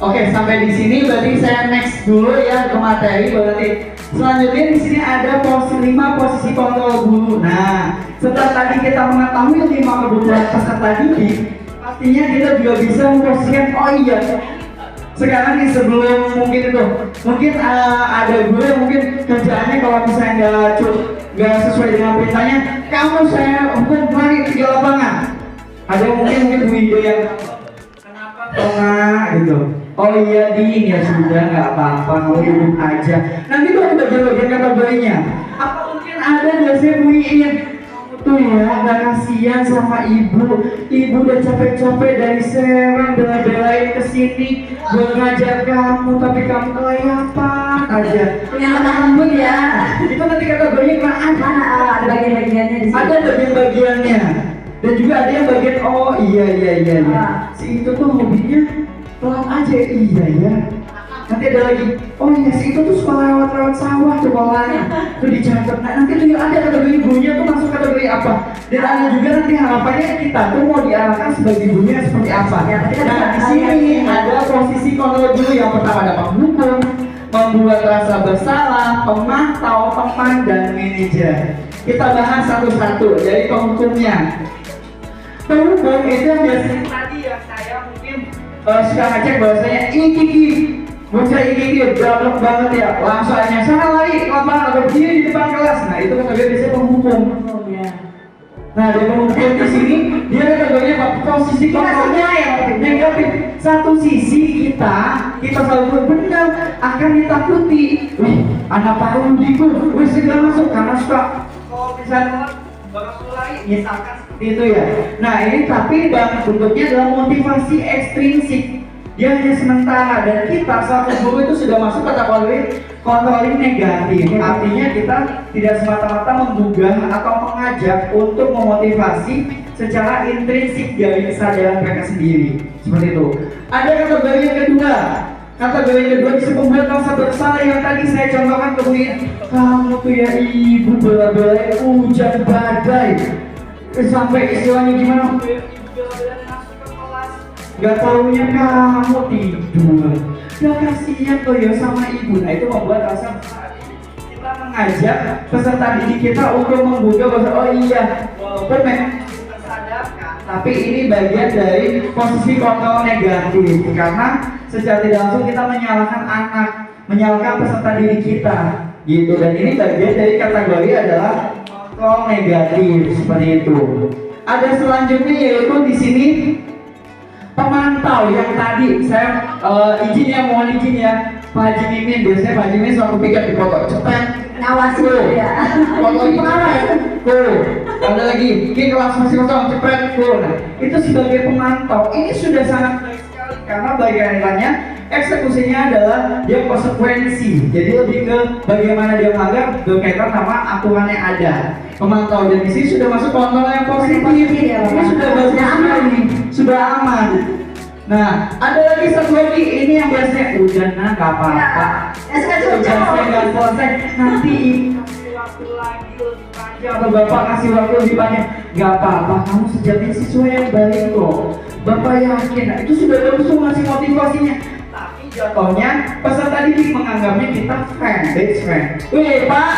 Oke, sampai di sini berarti saya next dulu ya ke materi. Berarti selanjutnya di sini ada 5 posisi kontrol guru. Nah, setelah tadi kita mengetahui 5 kebutuhan peserta didik, pastinya kita juga bisa memposisikan oh iya. Sekarang nih sebelum mungkin ada guru yang mungkin kerjaannya kalau misalnya nggak sesuai dengan perintahnya, kamu saya hukum lari 3 lapangan. Ada yang mungkin Bu Ida yang kenapa tengah gitu. Oh iya Din, ya sudah nggak apa-apa, kamu duduk aja. Nanti tuh ada bagian-bagian kategorinya. Apa mungkin ada biasanya Bu Iin tuh ya, nggak kasihan sama ibu. Ibu udah capek-capek dari Serang bela-belain kesini buat ngajar kamu, tapi kamu kelayapan aja. Punya mata lembut ya. Itu nanti kategorinya kena Mana ada bagian-bagiannya di sini. ada bagian-bagiannya. Dan juga ada yang bagian oh iya. Si itu tuh hobinya pelan aja, iya ya. Nanti ada lagi, oh iya si itu tuh suka lewat sawah tuh polanya. Tuh dicatat. Nah nanti tuh ada kategori ibunya tuh masuk kategori apa. Dan ada juga nanti harapannya kita tuh mau diarahkan sebagai ibunya seperti apa. Nah di sini ada posisi kontrol dulu. Yang pertama ada penghukum, membuat rasa bersalah, pemantau, teman, dan manajer. Kita bahas satu-satu dari penghukumnya. Penghukum itu yang biasanya tadi ya saya mungkin suka ngecek bahwasanya iki bocah iki gablok banget ya, langsung aja sana lari lapangan atau berdiri di depan kelas. Nah itu kan biasanya penghukum. Oh ya. Nah dari penghukum di sini dia kategorinya posisi kontrolnya yang negatif. Satu sisi kita selalu benar akan ditakuti. Wih anak paru diku, wih segala masuk karena suka kalau misalnya baru mulai misalkan seperti itu ya. Nah ini tapi bentuknya adalah motivasi ekstrinsik. Dia hanya sementara, dan kita selaku guru itu sudah masuk kategori controlling negatif. Artinya kita tidak semata-mata menggugah atau mengajak untuk memotivasi secara intrinsik dari kesadaran mereka sendiri. Seperti itu. Ada kategori yang kedua. Kategori yang kedua bisa membuat rasa bersalah yang tadi saya contohkan ke Bu In. Kamu tuh ya ibu bela-belain hujan badai. Sampai istilahnya gimana? Gak taunya kamu tidur. Gak kasihan tuh ya sama ibu. Nah itu membuat rasa kita mengajak peserta didik kita untuk menggugah bahwa oh iya, walaupun memang kita sadarkan, tapi ini bagian dari posisi kontrol negatif. Karena secara tidak langsung kita menyalahkan anak, menyalahkan peserta didik kita, gitu. Dan ini bagian dari kategori adalah kontrol negatif seperti itu. Ada selanjutnya yaitu di sini pemantau yang tadi saya izin ya, mohon izin ya, Pak Haji Mimin. Biasanya Pak Haji Mimin selalu pikir di foto cepet Ngawasi ya. foto ini cepet tuh, ada lagi ini kelas masih kosong cepet tuh. Nah itu sebagai pemantau ini sudah sangat baik sekali karena bagiannya eksekusinya adalah dia konsekuensi, jadi lebih ke bagaimana dia melanggar berkaitan sama aturan yang ada. Pemantau dan di sini sudah masuk kontrol yang positif, ya, ini sudah bagus sekali, sudah aman. Nah, ada lagi satu lagi, ini yang biasanya udah gak apa-apa, udah selesai gak selesai, nanti kasih waktu lagi lebih panjang atau bapak kasih waktu lebih panjang, gak apa-apa, kamu sejatinya siswa yang baik kok, bapak yakin. Nah, itu sudah bagus tuh ngasih motivasinya. Tapi jatuhnya peserta didik menganggapnya kita friend, best friend. Wih pak,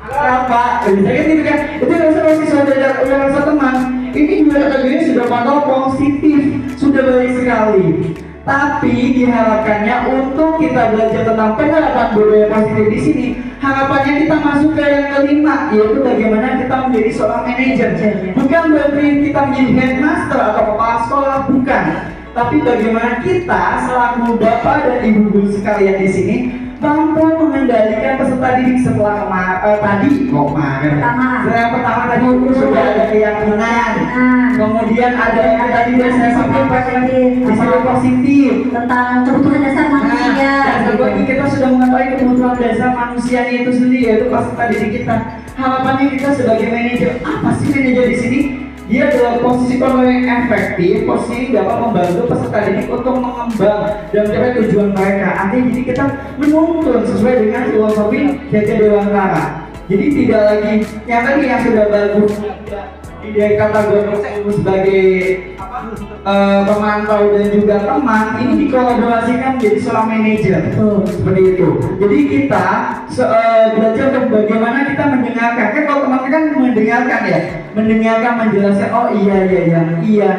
apa? Bisa kan gitu kan? Itu rasa saudara, udah rasa teman. Ini juga kategorinya sudah kontrol positif, sudah baik sekali. Tapi diharapkannya untuk kita belajar tentang penerapan budaya positif di sini, harapannya kita masuk ke yang kelima, yaitu bagaimana kita menjadi seorang manajer. Bukan berarti kita menjadi headmaster atau kepala sekolah, bukan. Tapi bagaimana kita selaku bapak dan ibu guru sekalian di sini mampu mengendalikan peserta didik setelah tadi yang pertama tadi sudah ada keyakinan, kemudian ada yang tadi saya sampaikan disiplin positif tentang kebutuhan dasar manusia. Dan lagi kita sudah mengetahui kebutuhan dasar manusia itu sendiri, yaitu peserta didik kita. Harapannya kita sebagai manajer, apa sih manajer di sini? Dia adalah posisi kontrol yang efektif, posisi yang dapat membantu peserta didik untuk mengembang dan mencapai tujuan mereka. Artinya jadi kita menuntun sesuai dengan filosofi jaga dewantara. Jadi tidak lagi yang tadi yang sudah bagus di kategori sebagai pemantau dan juga teman, ini dikolaborasikan menjadi seorang manajer. Seperti itu. Jadi kita belajar untuk bagaimana kita mendengarkan. Kan kalau teman kan mendengarkan ya, mendengarkan, menjelaskan. Oh iya.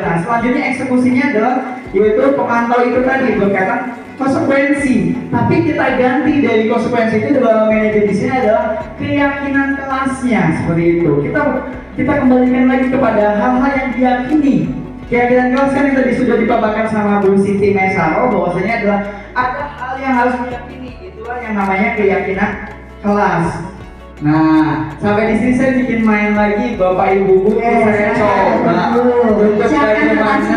Nah selanjutnya eksekusinya adalah yaitu pemantau itu tadi berkaitan konsekuensi. Tapi kita ganti dari konsekuensi itu dalam manajer di sini adalah keyakinan kelasnya. Seperti itu. Kita kembalikan lagi kepada hal-hal yang diyakini. Keyakinan kelas kan yang tadi sudah dipaparkan sama Bu Siti Mesaro, bahwasanya adalah ada hal yang harus diyakini, itulah yang namanya keyakinan kelas. Nah, sampai di sini saya bikin main lagi Bapak Ibu guru, saya coba untuk bagaimana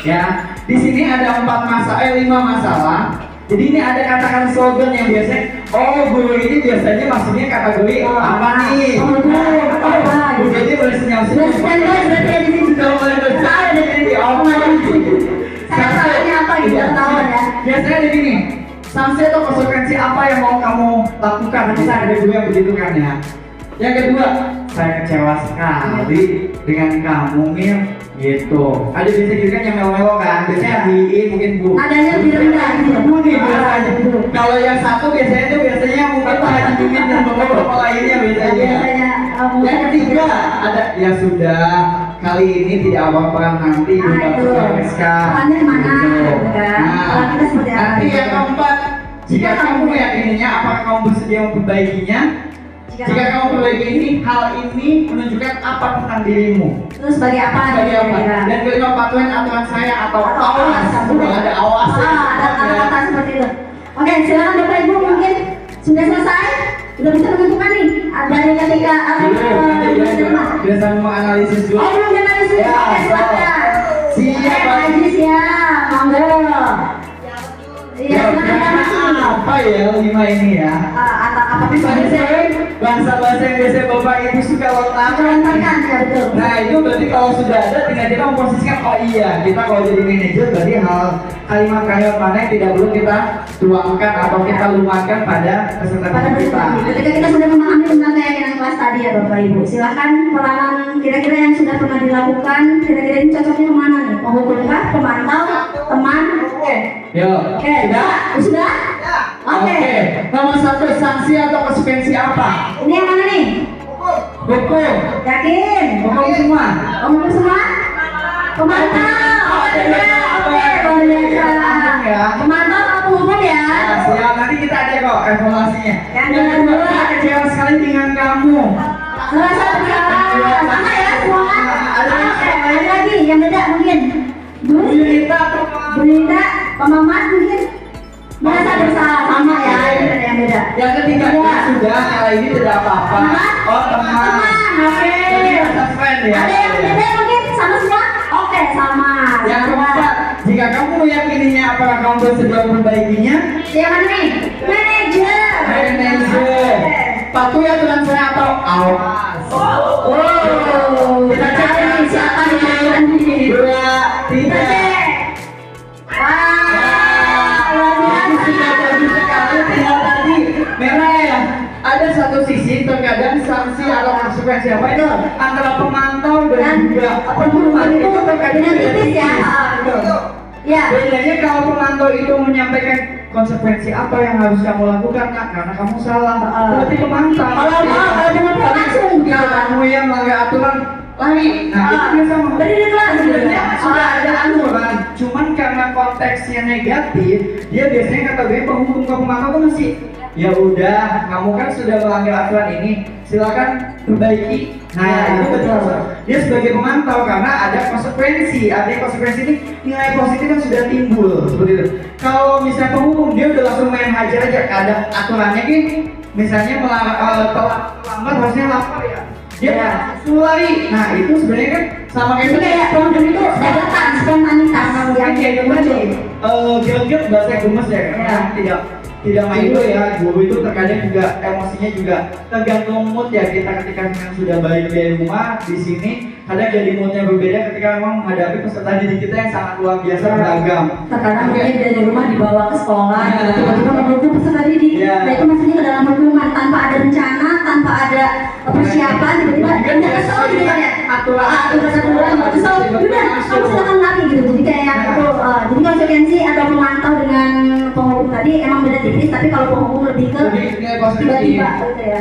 ya. Di sini ada 5 masalah. Jadi ini ada katakan slogan yang biasanya, oh guru ini biasanya maksudnya kategori apa nih? Bu Jadi boleh senyum-senyum. Kalau boleh berbicara jadi apa? Saya apa gitu tahu ya. Biasanya ada gini, sanksi atau konsekuensi apa yang mau kamu lakukan? Nanti ada dua yang begitu kan ya. Yang kedua, saya kecewa sekali dengan kamu Mil. Gitu. Ada biasa gitu kan yang melo-melo kan. Biasanya mungkin Bu. Adanya di rendah gitu. Bu nih biasanya. Kalau yang satu biasanya mungkin Pak Haji Mimin dan bapak-bapak lainnya biasanya. Yang ketiga ada ya sudah kali ini tidak apa-apa nanti kita bereskan. Nanti yang keempat, jika kamu meyakininya, apakah kamu bersedia memperbaikinya? Jika kamu perbaiki ini, hal ini menunjukkan apa tentang dirimu. Terus sebagai apa? Dan kelima, patuhin aturan saya atau awas. Ada awas. Ada kata-kata seperti itu. Oke, silakan Bapak Ibu, mungkin sudah selesai, sudah bisa menentukan nih dari ketika biasa menganalisis dulu. Oke, silakan. Siap, Pak. Aziz ya, monggo. Iya, silakan. Apa ya 5 ini ya? Apa Bahasa-bahasa yang biasa Bapak Ibu suka lontarkan. lontarkan ya betul. Nah itu berarti kalau sudah ada tinggal kita memposisikan, oh iya kita kalau jadi manajer berarti hal kalimat-kalimat mana yang tidak perlu kita tuangkan atau kita luangkan pada peserta Pada didik kita. ketika kita sudah memahami tentang keyakinan kelas tadi ya Bapak Ibu, silahkan peranan kira-kira yang sudah pernah dilakukan, kira-kira ini cocoknya kemana nih? Penghukum kah? Pemantau? Teman? Yuk, sudah? Sudah? Ya. Oke. Nomor 1, sanksi atau konsekuensi apa? Ini yang mana nih? Hukum. Yakin? Hukum semua. Penghukum semua? Pemantau? Oke, luar biasa. Ya. Pemantau atau penghukum ya? Nah, siap, nanti kita ada kok evaluasinya. Yang Yang kedua, kedua. saya kecewa sekali dengan kamu. Salah satu ya. Sama ya semua? Oke, ada lagi yang beda mungkin. Bu Yunita atau Bu Nita, Pak Mamat mungkin merasa bersalah sama ya, ini ada yang beda. yang ketiga, Ya. sudah kali ini tidak apa-apa. Teman? Oh teman. Oke. Jadi rasa friend ya. Ada yang beda mungkin sama semua? Oke, sama. Yang keempat, jika kamu meyakininya, apakah kamu bersedia memperbaikinya? Yang mana nih? Manajer. Manajer. Patuhi aturan saya atau awas. Wow. Kita cari siapa nih yang ini. 2, 3. Merah ya. Ada satu sisi terkadang sanksi atau konsekuensi apa itu antara pemantau dan juga penghukuman itu terkadang dengan tipis ya. Betul. Ya. Bedanya kalau pemantau itu menyampaikan konsekuensi apa yang harus kamu lakukan Kak, karena kamu salah. Berarti pemantau. Kalau dengan langsung gitu kan. Kamu yang melanggar aturan lari. Nah itu biasa Berarti di kelas sebenarnya sudah ada aturan, cuman karena konteksnya negatif, dia biasanya kata gue penghukum ke pemantau tuh masih ya udah, kamu kan sudah melanggar aturan ini, silakan perbaiki. Nah itu betul. Dia sebagai pemantau karena ada konsekuensi, artinya konsekuensi ini nilai positif yang sudah timbul seperti itu. Kalau misalnya penghukum dia udah langsung main hajar aja, ada aturannya gini, misalnya terlambat harusnya lapor ya. Dia lari. Nah itu sebenarnya kan sama Itu kayak penghukum itu dagatan, spontanitas yang kayak gimana nih? Gel-gel bahasa gemes ya, karena tidak main itu ya. Guru itu terkadang juga emosinya juga tergantung mood ya kita ketika memang sudah balik dari rumah di sini. Kadang jadi moodnya berbeda ketika memang menghadapi peserta didik kita yang sangat luar biasa beragam. terkadang mungkin dari rumah dibawa ke sekolah, tiba-tiba menghukum peserta didik. Nah itu maksudnya ke dalam hukuman tanpa ada rencana, tanpa ada persiapan, tiba-tiba dan kesel gitu kan ya. Aturan nggak kesel, udah kamu silakan lari gitu. Jadi kayak itu, jadi konsekuensi ada pemantau dengan penghukum tadi emang beda tipis, tapi kalau penghukum lebih ke Nilai positif. tiba-tiba gitu ya.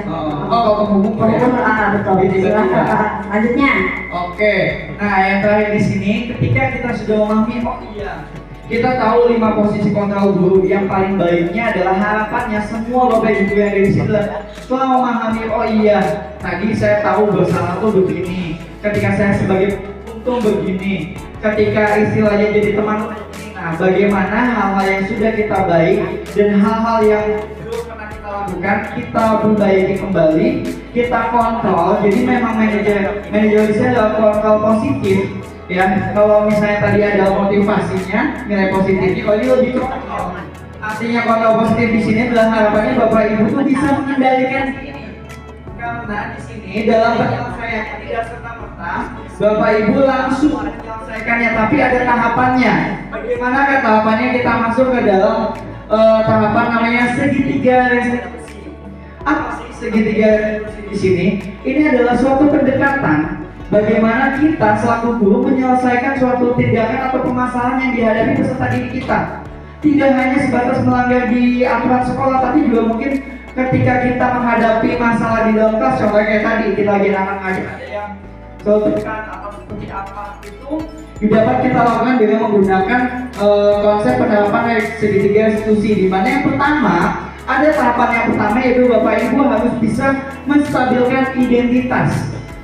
Kalau penghukum Penghukum betul. Silahkan lanjutnya. Oke, nah yang terakhir di sini ketika kita sudah memahami, oh iya, kita tahu 5 posisi kontrol guru yang paling baiknya adalah harapannya semua bapak ibu yang ada di sini setelah memahami, oh iya, tadi saya tahu bersalah tuh begini, ketika saya sebagai untung begini, ketika istilahnya jadi teman begini. Nah, bagaimana hal-hal yang sudah kita baik dan hal-hal yang belum pernah kita lakukan kita perbaiki kembali, kita kontrol. Jadi memang manajer saya adalah kontrol positif ya. Kalau misalnya tadi ada motivasinya, nilai positifnya, kalau ini lebih kontrol. Artinya kontrol positif di sini adalah harapannya bapak ibu tuh bisa mengendalikan ini. Karena di sini dalam penyelesaian tidak serta-merta bapak ibu langsung menyelesaikannya, tapi ada tahapannya. Bagaimana kan tahapannya? Kita masuk ke dalam tahapan namanya segitiga restitusi. Apa sih segitiga restitusi di sini? Ini adalah suatu pendekatan bagaimana kita selaku guru menyelesaikan suatu tindakan atau permasalahan yang dihadapi peserta didik kita. Tidak hanya sebatas melanggar di aturan sekolah, tapi juga mungkin ketika kita menghadapi masalah di dalam kelas. Contohnya kayak tadi kita lagi anak ngajar ada yang kesulitan atau seperti apa, itu dapat kita lakukan dengan menggunakan konsep penerapan segitiga restitusi, di mana yang pertama ada tahapan yang pertama yaitu bapak ibu harus bisa menstabilkan identitas,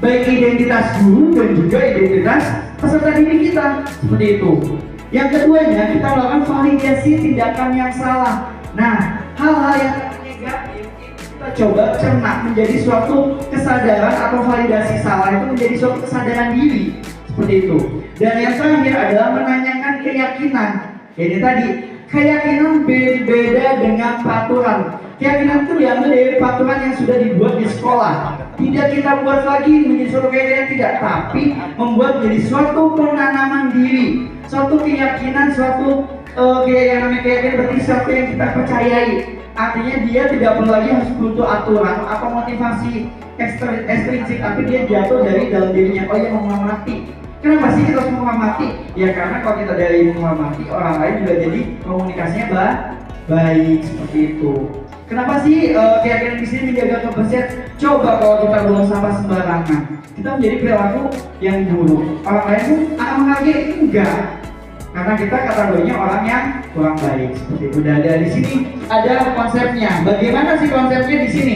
baik identitas guru dan juga identitas peserta didik kita, seperti itu. Yang keduanya kita melakukan validasi tindakan yang salah. Nah, hal-hal yang negatif itu kita coba cerna menjadi suatu kesadaran, atau validasi salah itu menjadi suatu kesadaran diri. seperti itu. Dan yang terakhir adalah menanyakan keyakinan. Ini tadi keyakinan berbeda dengan peraturan. Keyakinan itu diambil dari peraturan yang sudah dibuat di sekolah. Tidak kita buat lagi menjadi suatu keyakinan, tidak, tapi membuat menjadi suatu penanaman diri, suatu keyakinan, suatu keyakinan berarti sesuatu yang kita percayai. Artinya dia tidak perlu lagi harus butuh aturan atau motivasi ekstrinsik, tapi dia jatuh dari dalam dirinya. Oh ya, menghormati. Kenapa sih kita harus menghormati? Ya karena kalau kita dari menghormati, orang lain juga jadi komunikasinya baik, seperti itu. Kenapa sih keyakinan di sini menjaga kebersihan? Coba kalau kita buang sampah sembarangan, kita menjadi perilaku yang buruk. Orang lain pun akan menghargai, enggak. Karena kita kategorinya orang yang kurang baik, seperti itu. Dan di sini ada konsepnya. Bagaimana sih konsepnya di sini?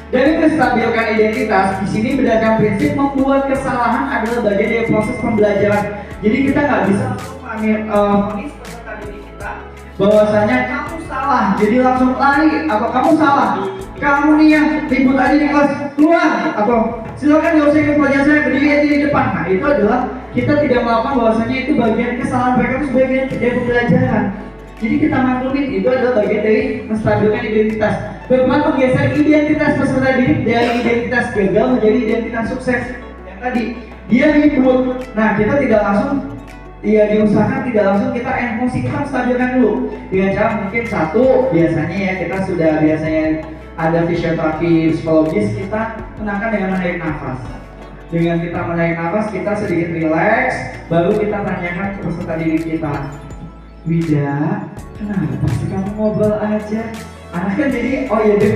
Dari menstabilkan identitas, di sini berdasarkan prinsip membuat kesalahan adalah bagian dari proses pembelajaran. Jadi kita nggak bisa menangis peserta didik kita bahwasanya kamu salah, jadi langsung lari, atau kamu salah, kamu nih yang ribut aja di kelas, keluar, atau silakan nggak usah ikut pelajaran saya, berdiri aja di depan. Nah itu adalah kita tidak melakukan bahwasanya itu bagian kesalahan mereka, itu sebagian dari pembelajaran. Jadi kita maklumin itu adalah bagian dari menstabilkan identitas. Bagaimana menggeser identitas peserta didik dari identitas gagal menjadi identitas sukses. Yang tadi dia ribut, nah kita tidak langsung diusahakan tidak langsung kita emosi, kita stabilkan dulu dengan cara mungkin satu, biasanya ya kita sudah biasanya ada fisioterapi psikologis, kita tenangkan dengan menarik nafas. Dengan kita menarik nafas, kita sedikit rileks, baru kita tanyakan ke peserta didik kita, Wida, kenapa sih kamu ngobrol aja? Anak kan jadi, oh iya dia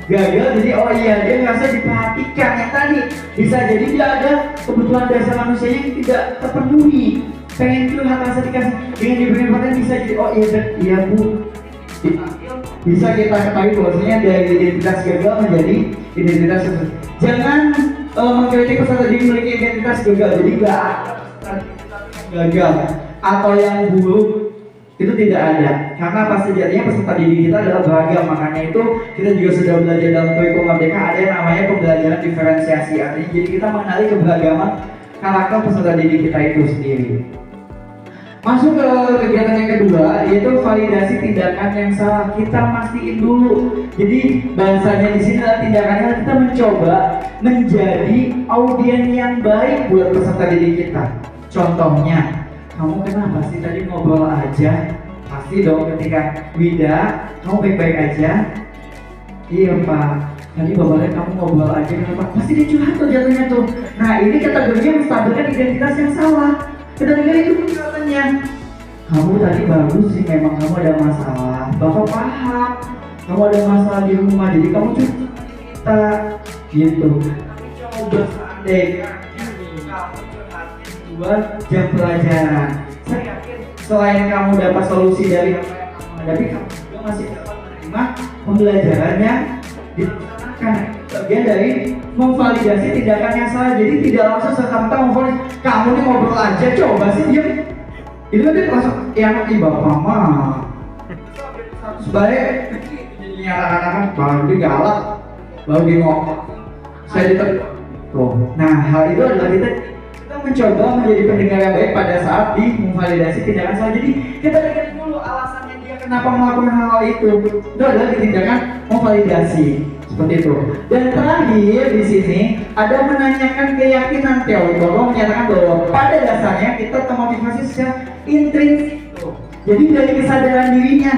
gagal, jadi oh iya dia ngerasa diperhatikan. Yang tadi bisa jadi dia ada kebutuhan dasar manusia yang tidak terpenuhi, pengen curhat rasa dikasih, dengan diberikan perhatian bisa jadi oh iya bu. Bisa kita ketahui bahwasanya dari identitas gagal menjadi identitas sukses. Jangan mengkritik peserta didik memiliki identitas gagal, jadi nggak ada gagal atau yang buruk, itu tidak ada. Karena pasti sejatinya peserta didik kita adalah beragam. Makanya itu kita juga sudah belajar dalam kurikulum Merdeka ada yang namanya pembelajaran diferensiasi. Artinya jadi kita mengenali keberagaman karakter peserta didik kita itu sendiri. Masuk ke kegiatan yang kedua, yaitu validasi tindakan yang salah. Kita mastiin dulu. Jadi bahasanya di sini adalah tindakannya kita mencoba menjadi audien yang baik buat peserta didik kita. Contohnya, kamu kenapa sih tadi ngobrol aja? Pasti dong ketika Wida, kamu baik-baik aja? Iya pak, tadi bapaknya kamu ngobrol aja kenapa? Pasti dia curhat tuh jatuhnya tuh. Nah ini kategorinya menstabilkan identitas yang salah. Kedengaran itu katanya, kamu tadi bagus sih, memang kamu ada masalah. Bapak paham, kamu ada masalah di rumah, jadi kamu curhat kita gitu. Tapi coba seandainya kamu curhatnya 2 jam pelajaran, saya yakin selain kamu dapat solusi dari apa yang kamu hadapi, kamu juga masih dapat menerima pembelajarannya dilaksanakan. Bagian dari memvalidasi tindakan yang salah. Jadi tidak langsung serta-merta memvalidasi kamu nih ngobrol aja, coba sih dia itu nanti langsung yang bapak mah sebaik jadinya anak-anak baru dia galak, baru dia ngomong saya ditegur. Nah hal itu adalah kita mencoba menjadi pendengar yang baik pada saat di memvalidasi tindakan salah. Jadi kita dengar dulu alasannya dia kenapa melakukan hal itu adalah tindakan memvalidasi seperti itu. Dan terakhir di sini ada menanyakan keyakinan teori bahwa menyatakan bahwa pada dasarnya kita termotivasi secara intrinsik. Jadi dari kesadaran dirinya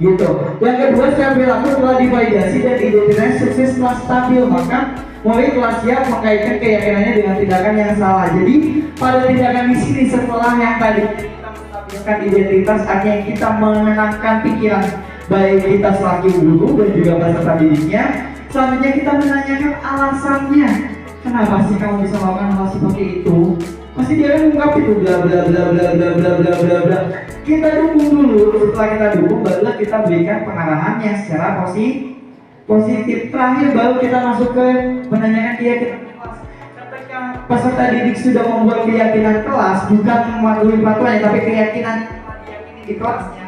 gitu. Yang kedua, secara perilaku telah divalidasi dan identitas sukses telah stabil, maka murid telah siap mengkaitkan keyakinannya dengan tindakan yang salah. Jadi pada tindakan di sini setelah yang tadi kita menstabilkan identitas, akhirnya kita menenangkan pikiran baik kita selaku guru dan juga peserta didiknya. Selanjutnya kita menanyakan alasannya, kenapa sih kamu bisa melakukan hal seperti itu? Pasti dia kan mengungkap itu bla bla bla bla bla bla bla bla bla. Kita dukung dulu, setelah kita dukung barulah kita berikan pengarahannya secara positif. Terakhir baru kita masuk ke menanyakan keyakinan kelas. Ketika peserta didik sudah membuat keyakinan kelas, bukan mematuhi peraturan tapi keyakinan diyakini di kelasnya,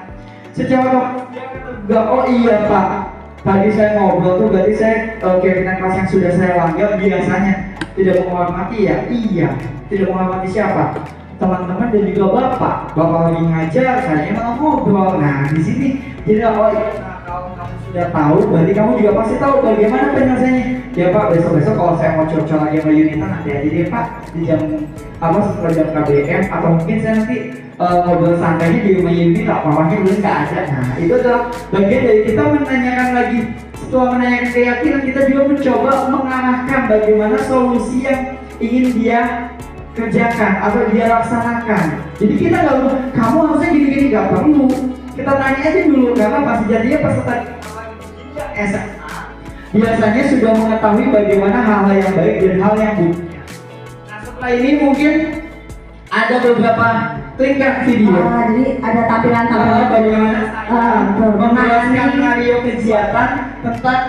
secara otomatis dia akan tergugah, oh iya pak, tadi saya ngobrol tuh berarti saya keyakinan kelas yang sudah saya langgar biasanya Tidak menghormati ya? Iya. Tidak menghormati siapa? Teman-teman dan juga bapak. Bapak lagi ngajar, saya malah ngobrol. Nah, di sini jadi kalau kamu sudah tahu, berarti kamu juga pasti tahu bagaimana penyelesaiannya. Ya Pak, besok-besok kalau saya mau curcol lagi sama Yunita nanti aja deh Pak, di jam setelah jam KBM, atau mungkin saya nanti ngobrol santainya di rumah Yunita, papanya belum nggak ada. Nah, itu adalah bagian dari kita menanyakan lagi. Setelah menanyakan keyakinan, kita juga mencoba mengarahkan bagaimana solusi yang ingin dia kerjakan atau dia laksanakan. Jadi kita nggak perlu, kamu harusnya gini-gini, nggak perlu. Kita tanya aja dulu, karena pasti jadinya peserta SMA biasanya sudah mengetahui bagaimana hal-hal yang baik dan hal yang buruk. Nah, setelah ini mungkin ada beberapa klipkan video. Jadi ada tampilan-tampilan bagaimana menjelaskan skenario kegiatan tentang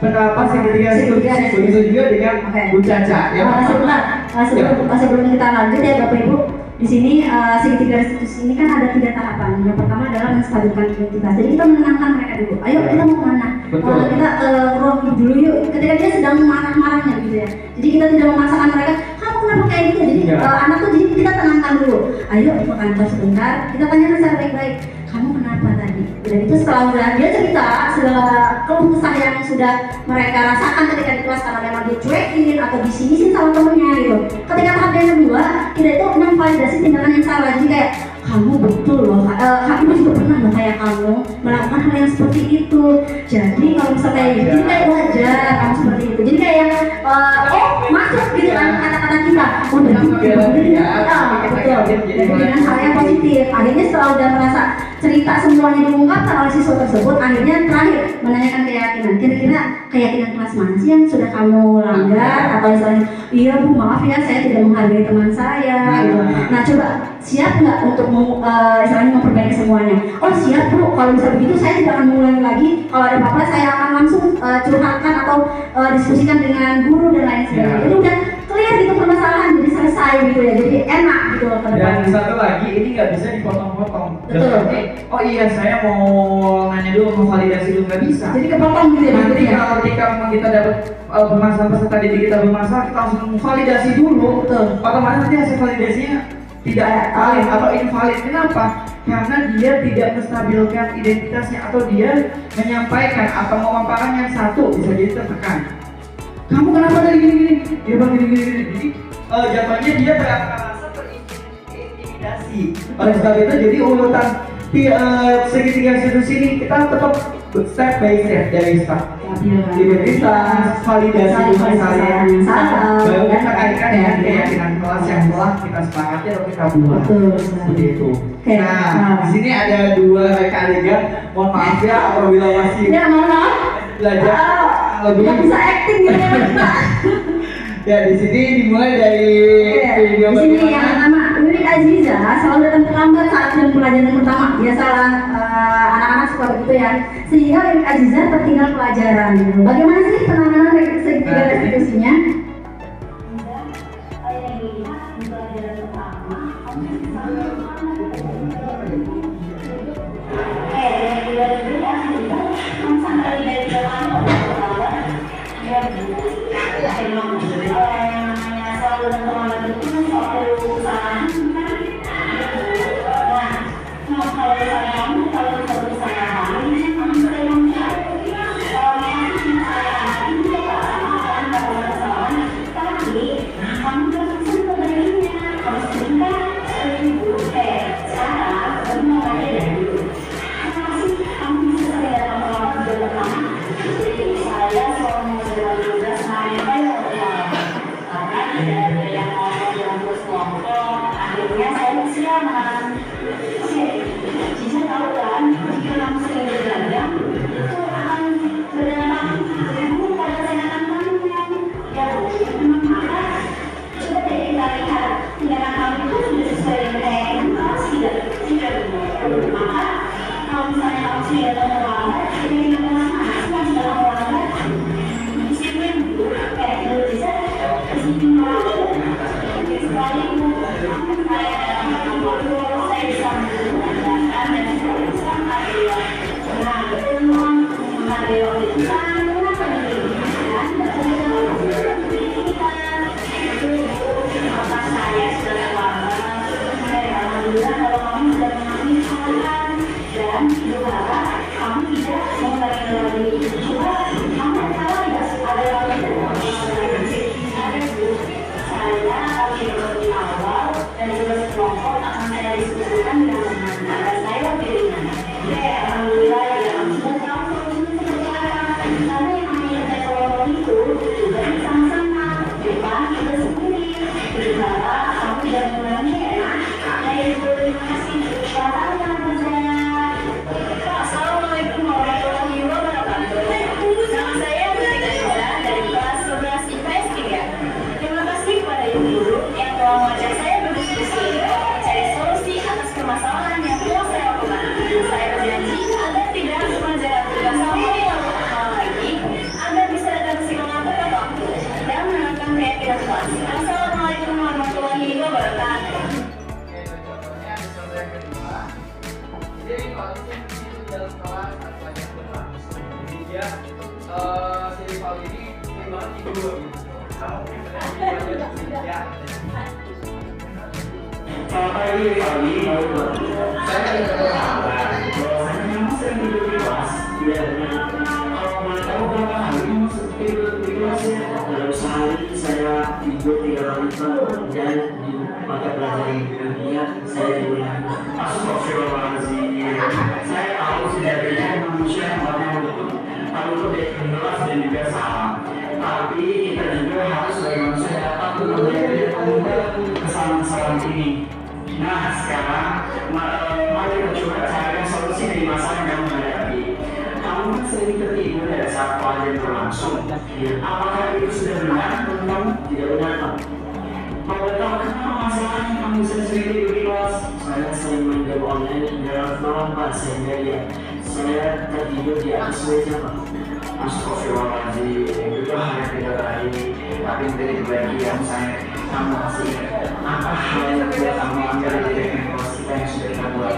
penerapan segregasi begitu juga dengan Bu Caca. Ya, sebelum kita lanjut ya Bapak Ibu, di sini segitiga restitusi ini kan ada 3 tahapan. Yang pertama adalah menstabilkan identitas. Jadi kita menenangkan mereka dulu. Ayo kita mau kemana? Kita ruang dulu yuk. Ketika dia sedang marah-marahnya gitu ya. Jadi kita tidak memaksakan mereka. Kamu kenapa kayak gitu? Jadi anak tuh jadi kita tenangkan dulu. Ayo ke kantor sebentar. Kita tanyakan secara baik-baik. Kamu kenapa tadi? Dan itu setelah dia cerita segala keluh kesah yang sudah mereka rasakan ketika di kelas karena memang dia cuekin atau disini sama temennya gitu. Ketika tahap yang kedua, kita itu memvalidasi tindakan yang salah. Jadi kayak kamu betul loh, kamu juga pernah loh kayak kamu melakukan hal yang seperti itu. Jadi kalau misalnya kayak gitu, jadi kayak wajar kamu seperti itu. Jadi kayak masuk gitu kan kata-kata kita. Udah juga, betul. Jadi dengan hal yang positif. Akhirnya setelah udah merasa cerita semuanya diungkapkan oleh siswa tersebut, akhirnya terakhir menanyakan keyakinan. Kira-kira keyakinan kelas mana sih yang sudah kamu langgar? Atau misalnya, iya Bu maaf ya saya tidak menghargai teman saya gitu. Nah coba siap nggak untuk istilahnya memperbaiki semuanya? Oh siap Bu, kalau bisa begitu saya tidak akan mengulangi lagi. Kalau ada apa-apa saya akan langsung curhatkan atau diskusikan dengan guru dan lain sebagainya. Jadi udah clear gitu permasalahan, jadi selesai gitu ya, jadi enak gitu ke depan. Dan satu lagi, ini nggak bisa dipotong-potong. Betul. Oh iya saya mau nanya dulu, mau validasi dulu, nggak bisa. Jadi kepotong gitu ya. Nanti kalau ketika kita dapat bermasalah, peserta didik kita bermasalah, kita langsung validasi dulu. Betul. Otomatis nanti hasil validasinya tidak valid atau invalid. Kenapa? Karena dia tidak menstabilkan identitasnya atau dia menyampaikan atau memaparkan yang satu bisa jadi tertekan. Kamu kenapa tadi gini-gini? Dia bang gini-gini. Jadi jatuhnya dia merasa terintimidasi. Oleh sebab itu jadi urutan segitiga institusi ini kita tetap step by step dari start. Identitas, validasi dengan kalian, baru kita kaitkan dengan keyakinan kelas yang telah kita sepakati atau kita buat. Seperti itu. Nah, di sini ada 2 reka adegan. Mohon maaf ya apabila masih belajar lebih bisa acting gitu ya kita. Ya di sini dimulai dari video di sini yang pertama, Wiwi Aziza selalu datang terlambat saat jam pelajaran pertama. Biasalah anak-anak suka begitu ya. Sehingga Wiwi Aziza tertinggal pelajaran. Bagaimana sih penanganan segitiga restitusinya? Ibu guru yang telah mengajak saya berdiskusi mencari solusi atas permasalahan yang telah saya lakukan. Saya berjanji agar tidak harus mengajar tugas sampai larut malam lagi, agar bisa datang ke sekolah tepat waktu dan menenangkan keyakinan kelas. Assalamualaikum warahmatullahi wabarakatuh. Jadi kalau ini dalam kelas atau ada berlangsung, jadi dia si rival ini memang tidur gitu. Kamu mungkin benar ya. Selamat pagi Rivaldi, saya dari kabar bahwasanya kamu sering tidur di kelas. Iya benar. Kalau boleh tahu berapa hari kamu tidur di kelas ya? Dalam sehari saya tidur 3 kali dan di mata pelajaran dunia saya diulangi. Astagfirullahaladzim. Saya tahu sejatinya manusia yang perlu berikhlas dan juga salah. Tapi kita juga harus sebagai manusia dapat mengubah kesalahan-kesalahan ini. Nah sekarang mari kita coba carikan solusi dari masalah yang kamu hadapi. Kamu kan sering tertidur pada saat pelajaran berlangsung. Apakah itu sudah benar menurut kamu? Tidak benar Pak. Boleh tahu kenapa masalahnya kamu sering tidur di kelas? Saya sering main game online dalam malam Pak, sehingga ya saya tertidur di atas meja Pak. Astagfirullahaladzim, itu hal yang tidak baik. Tapi dari kebahagiaan saya, kamu masih ingat apa hal yang telah kamu ambil dari kelas kita yang sudah kita buat.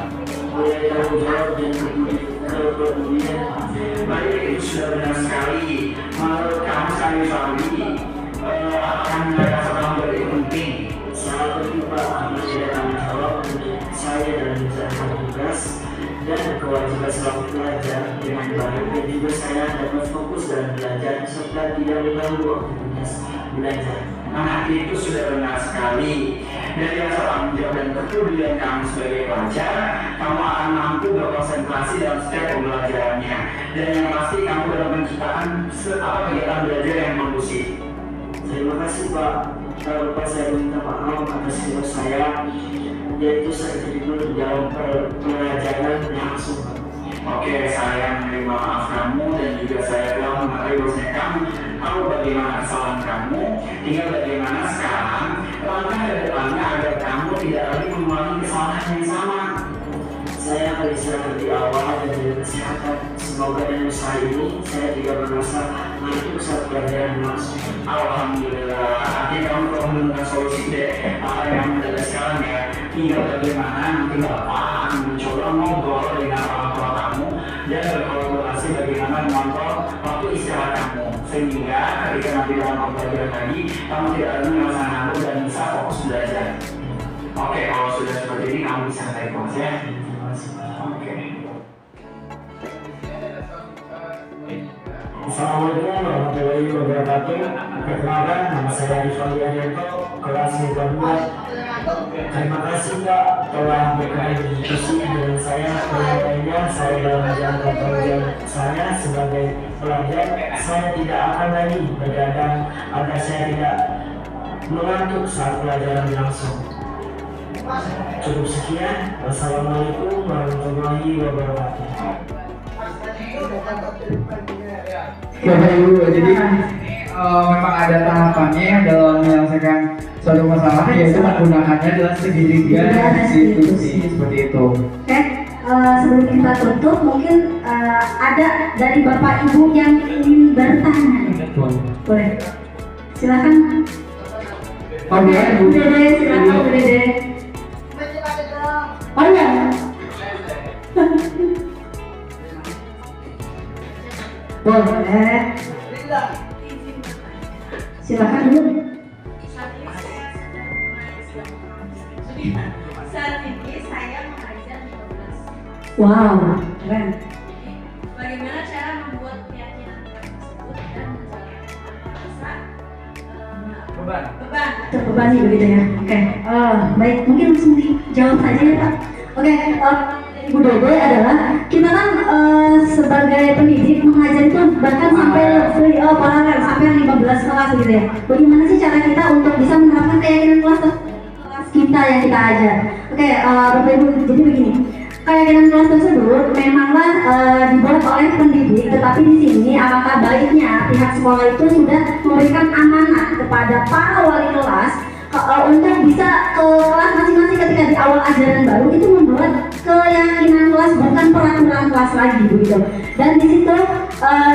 Boleh tahu jawab dan kepedulian. Baik, itu sudah benar sekali. Menurut kamu sekali Fahmi, apakah mereka sekarang lebih penting? Sangat penting Pak, karena tidak tanggung jawab untuk saya dalam menjalankan tugas dan kewajiban selaku pelajar dengan baik, dan juga saya dapat fokus dalam belajar serta tidak mengganggu aktivitas belajar. Nah itu sudah benar sekali. Dari rasa tanggung jawab dan kepedulian kamu sebagai pelajar, kamu akan mampu berkonsentrasi dalam setiap pembelajarannya. Dan yang pasti kamu dapat menciptakan kegiatan belajar yang kondusif. Terima kasih Pak. Tak lupa saya minta maaf atas silap saya, yaitu saya tidur dalam pelajaran langsung. Oke, saya menerima maaf kamu dan juga saya telah mengetahui bahwasanya kamu tahu bagaimana kesalahan kamu. Tinggal bagaimana sekarang langkah ke depannya agar kamu tidak lagi mengulangi kesalahan yang sama. Saya akan istirahat di awal dan jaga kesehatan. Semoga dengan usaha ini saya tidak merasa ngantuk saat pelajaran langsung. Alhamdulillah, akhirnya kamu telah menemukan solusi deh. Apa yang kamu ada sekarang ya? Tinggal bagaimana nanti Bapak akan mencoba ngobrol dengan orang tua kamu dan berkolaborasi bagaimana mengontrol waktu istirahat kamu, sehingga ketika nanti dalam pembelajaran lagi kamu tidak lagi merasa ngantuk dan bisa fokus belajar. Oke, kalau sudah seperti ini kamu bisa naik kelas ya. Oke. Assalamualaikum warahmatullahi wabarakatuh. Perkenalkan, nama saya Rivaldi Arianto, kelas 2. Terima kasih Pak telah berkenan berdiskusi dengan saya. Kemudiannya saya dalam menjalankan tanggung jawab saya sebagai pelajar, saya tidak akan lagi bergadang agar saya tidak mengantuk saat pelajaran berlangsung. Cukup sekian. Wassalamualaikum warahmatullahi wabarakatuh. Bapak Ibu, jadi memang ada tahapannya dalam menyelesaikan suatu masalah, yaitu menggunakannya adalah segitiga institusi seperti itu. Oke, sebelum kita tutup, mungkin ada dari Bapak Ibu yang ingin bertanya. Boleh. Silakan. Oh ya, Bu Dede, silakan Bu Dede. Oh ya. Boleh. Silakan dulu. Saat ini saya mengajar 15. Wow, keren. Bagaimana cara membuat keyakinan tersebut dan menjalankan rasa Beban. Terbebani begitu ya. Oke. Baik, mungkin langsung dijawab saja ya Pak. Oke. Ibu Dede adalah kita kan sebagai pendidik mengajar itu bahkan sampai paralel sampai 15 kelas gitu ya. Bagaimana sih cara kita untuk bisa menerapkan keyakinan kelas kita yang kita ajar? Oke, Bapak Ibu, jadi begini. Keyakinan kelas tersebut memanglah dibuat oleh pendidik, tetapi di sini alangkah baiknya pihak sekolah itu sudah memberikan amanah kepada para wali kelas untuk bisa ke kelas masing-masing ketika di awal ajaran baru itu membuat keyakinan kelas bukan peraturan kelas lagi begitu. Dan di situ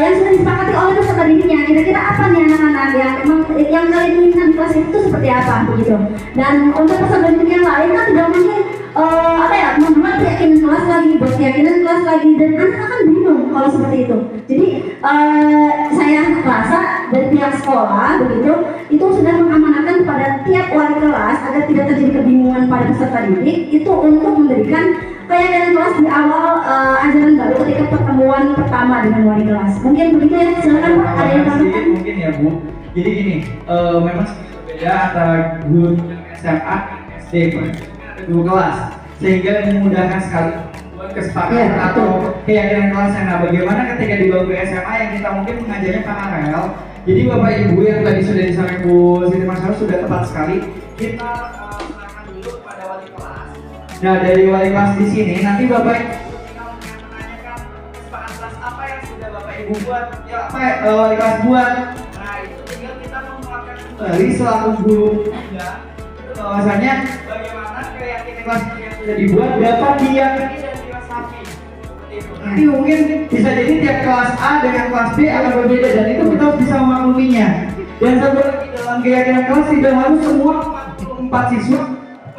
yang sudah disepakati oleh peserta didiknya kira-kira apa nih anak-anak yang memang yang kalian inginkan di kelas itu seperti apa begitu. Dan untuk peserta didik yang lain kan tidak mungkin membuat keyakinan kelas lagi, buat keyakinan kelas lagi, dan anak akan bingung kalau seperti itu. Jadi saya rasa dari pihak sekolah begitu itu sudah mengamanatkan kepada tiap wali kelas agar tidak terjadi kebingungan pada peserta didik itu untuk memberikan keyakinan kelas di awal ajaran baru ketika pertemuan pertama dengan wali kelas. Mungkin begitu ya, silakan Pak, ada yang tambahkan? Mungkin ya Bu. Jadi gini, memang sedikit berbeda antara guru SMA SD dua kelas, sehingga memudahkan sekali buat kesepakatan atau keyakinan kelas yang bagaimana ketika di bangku SMA yang kita mungkin mengajarnya paralel. Jadi Bapak Ibu yang tadi sudah disampaikan Bu Siti Masyarakat sudah tepat sekali. Kita serahkan dulu kepada wali kelas. Nah dari wali kelas di sini nanti Bapak Ibu tinggal menanyakan kesepakatan kelas apa yang sudah Bapak Ibu buat, ya apa wali kelas buat. Nah itu tinggal kita menguatkan kembali selaku guru juga bahwasanya bagaimana keyakinan kelas yang sudah dibuat dapat diyakini dan dirasakan. Nanti mungkin bisa jadi tiap kelas A dengan kelas B akan berbeda dan itu kita harus bisa memakluminya. Dan satu lagi dalam keyakinan kelas tidak harus semua 44 siswa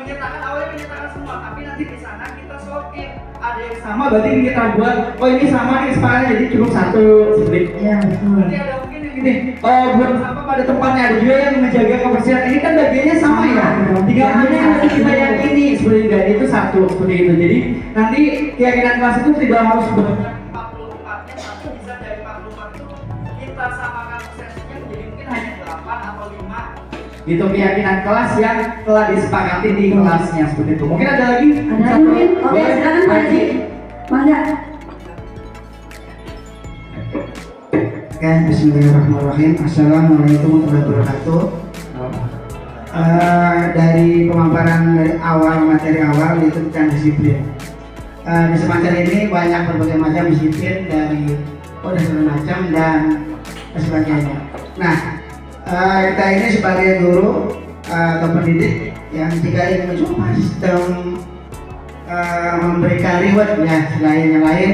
awalnya menyatakan semua, tapi nanti di sana kita sortir. Ada yang sama berarti kita buat oh ini sama nih kesepakatan jadi cukup satu sebaliknya. Berarti ada mungkin yang gini buat sampah pada tempatnya, ada juga yang menjaga kebersihan. Ini kan bagiannya sama ya, tinggal hanya yang nanti kita yakini seperti itu, dan itu satu seperti itu. Jadi nanti keyakinan kelas itu tidak harus banyak 44-nya, tapi bisa dari 44 itu kita samakan persepsinya menjadi mungkin hanya 8 atau 5 gitu keyakinan kelas yang telah disepakati di kelasnya seperti itu. Mungkin ada lagi? Ada mungkin? Oke, silakan Pak Haji. Mangga. Oke, bismillahirrahmanirrahim. Assalamualaikum warahmatullahi wabarakatuh. Dari pemaparan dari awal, materi awal itu tentang disiplin. Di semacam ini banyak berbagai macam disiplin dari segala macam dan sebagainya. Nah, kita ini sebagai guru atau pendidik yang jika ingin mencoba sistem memberikan reward ya selain yang lain,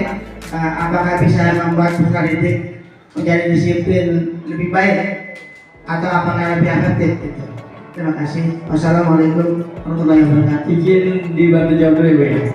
apakah bisa membuat peserta didik menjadi disiplin lebih baik atau apakah lebih efektif gitu. Terima kasih. Wassalamualaikum warahmatullahi wabarakatuh. Izin dibantu jawab dulu ya.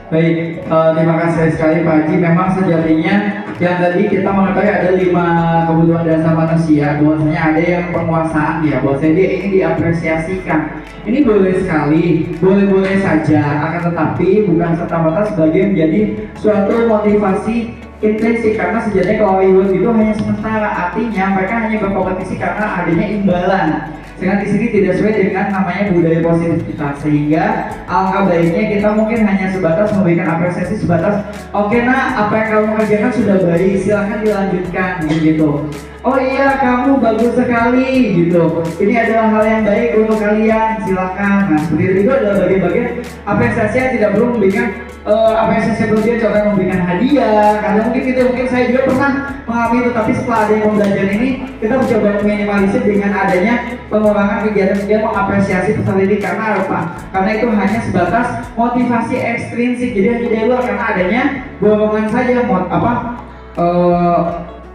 Baik, terima kasih sekali Pak Haji. Memang sejatinya yang tadi kita mengetahui ada 5 kebutuhan dasar manusia, bahwasanya ada yang penguasaan ya, bahwasanya dia ingin diapresiasikan. Ini boleh sekali, boleh-boleh saja, akan tetapi bukan serta-merta sebagai menjadi suatu motivasi intrinsik, karena sejatinya kalau reward itu hanya sementara, artinya mereka hanya berkompetisi karena adanya imbalan. Sehingga di sini tidak sesuai dengan namanya budaya positif kita, sehingga alangkah baiknya kita mungkin hanya sebatas memberikan apresiasi sebatas oke nak, apa yang kamu kerjakan sudah baik, silahkan dilanjutkan gitu. Oh iya kamu bagus sekali gitu, ini adalah hal yang baik untuk kalian, silahkan. Nah seperti itu adalah bagian-bagian apresiasi yang tidak perlu memberikan apresiasi berlebihan, contohnya memberikan hadiah, karena mungkin saya juga pernah mengalami itu, tapi setelah ada yang pembelajaran ini kita mencoba meminimalisir dengan adanya pengurangan kegiatan-kegiatan mengapresiasi peserta didik. Karena apa? Karena itu hanya sebatas motivasi ekstrinsik, jadi hanya dari luar karena adanya dorongan saja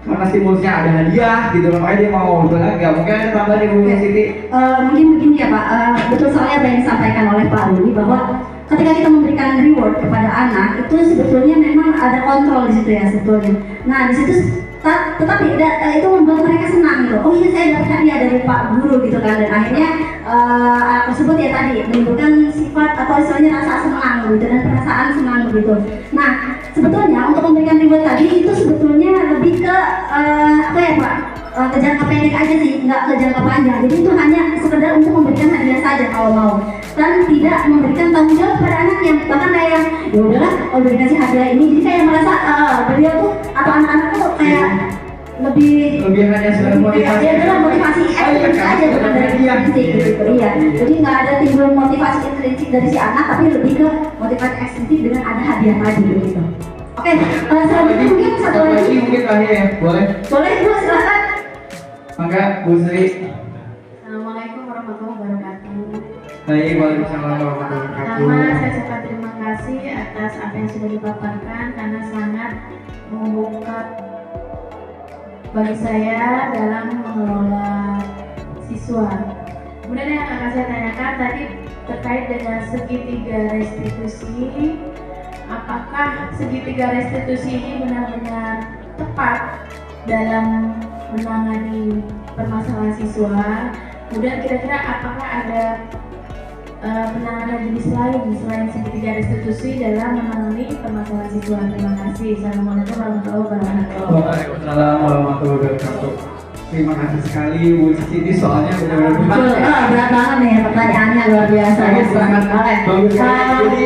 karena stimulusnya ada hadiah gitu, makanya dia mau benar nggak mungkin ada tambahan di Bu Siti. Mungkin begini ya Pak, betul soalnya apa yang disampaikan oleh Pak Rudi bahwa ketika kita memberikan reward kepada anak itu sebetulnya memang ada kontrol di situ ya sebetulnya. Nah di situ tetapi itu membuat mereka senang gitu. Oh iya saya dapat hadiah dari Pak Guru gitu kan, dan akhirnya anak tersebut ya tadi menimbulkan sifat atau istilahnya rasa senang gitu dan perasaan senang begitu. Nah sebetulnya untuk memberikan reward tadi itu sebetulnya lebih ke apa ya Pak? Ke jangka pendek aja sih, nggak ke jangka panjang. Jadi itu hanya sekedar untuk memberikan hadiah saja kalau mau, dan tidak memberikan tanggung jawab pada anaknya. Bahkan kayak ya udahlah udah dikasih hadiah ini, jadi kayak merasa beliau tuh atau anak-anak tuh kayak lebih hanya sekedar motivasi. Ya adalah motivasi ekstrinsik aja, bukan dari intrinsik gitu. Iya. Jadi nggak ada timbul motivasi intrinsik dari si anak, tapi lebih ke motivasi ekstrinsik dengan ada hadiah tadi begitu. Oke, selanjutnya mungkin satu lagi. Mungkin terakhir ya, boleh? Boleh Bu, silakan. Maka Bu Sri. Assalamualaikum warahmatullahi wabarakatuh. Baik, waalaikumsalam warahmatullahi wabarakatuh. Pertama, saya ucapkan terima kasih atas apa yang sudah dipaparkan karena sangat membuka bagi saya dalam mengelola siswa. Kemudian yang akan saya tanyakan tadi terkait dengan segitiga restitusi. Apakah segitiga restitusi ini benar-benar tepat dalam menangani permasalahan siswa? Kemudian kira-kira apakah ada penanganan jenis lain selain segitiga restitusi dalam menangani permasalahan siswa? Terima kasih. Assalamualaikum warahmatullahi wabarakatuh. Waalaikumsalam warahmatullahi wabarakatuh. Terima kasih sekali Bu Cici, ini soalnya benar-benar Berat banget nih pertanyaannya, luar biasa. sangat bagus sekali.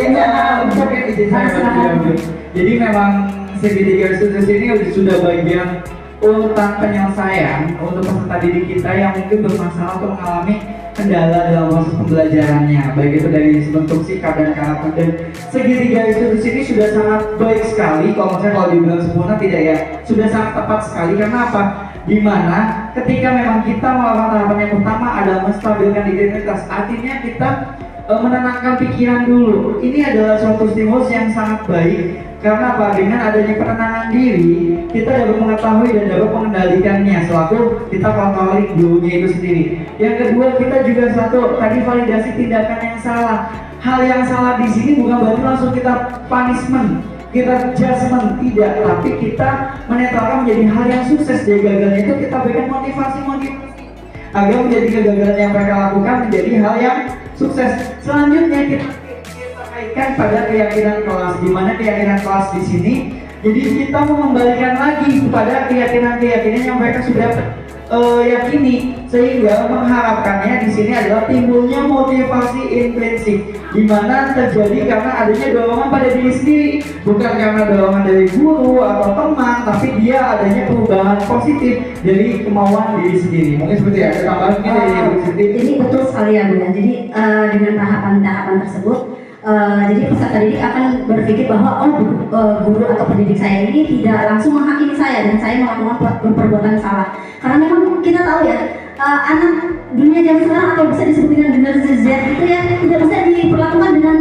Mungkin izin saya berlanjut. Jadi memang segitiga restitusi ini sudah bagian urutan penyelesaian untuk peserta didik kita yang mungkin bermasalah atau mengalami kendala dalam proses pembelajarannya, baik itu dari bentuk sikap dan karakter. Dan segitiga restitusi ini sudah sangat baik sekali, kalau dibilang sempurna tidak ya, sudah sangat tepat sekali. Karena apa? Dimana ketika memang kita melakukan tahapan yang pertama adalah menstabilkan identitas, artinya kita menenangkan pikiran dulu. Ini adalah suatu stimulus yang sangat baik. Karena apa? Dengan adanya penenangan diri, kita dapat mengetahui dan dapat mengendalikannya selaku kita kontroling dulunya itu sendiri. Yang kedua, kita juga satu tadi validasi tindakan yang salah. Hal yang salah di sini bukan berarti langsung kita punishment, kita judgment, tidak, tapi kita menetralkan menjadi hal yang sukses. Dari gagalnya itu kita berikan motivasi agar menjadi kegagalan yang mereka lakukan menjadi hal yang sukses. Selanjutnya kita kaitkan pada keyakinan kelas, di mana keyakinan kelas di sini, jadi kita mengembalikan lagi kepada keyakinan-keyakinan yang mereka sudah yakini, sehingga mengharapkannya di sini adalah timbulnya motivasi intrinsik, di mana terjadi karena adanya dorongan pada diri sendiri, bukan karena dorongan dari guru atau teman, tapi dia adanya perubahan positif dari kemauan diri sendiri. Mungkin seperti ada tambahan mungkin dari Ibu Siti. Jadi betul sekali ya Bu ya. Jadi dengan tahapan-tahapan tersebut, jadi peserta didik akan berpikir bahwa guru atau pendidik saya ini tidak langsung menghakimi saya dan saya melakukan perbuatan salah. Karena memang kita tahu ya, anak dunia zaman sekarang atau bisa disebut dengan generasi Z itu ya tidak bisa diperlakukan dengan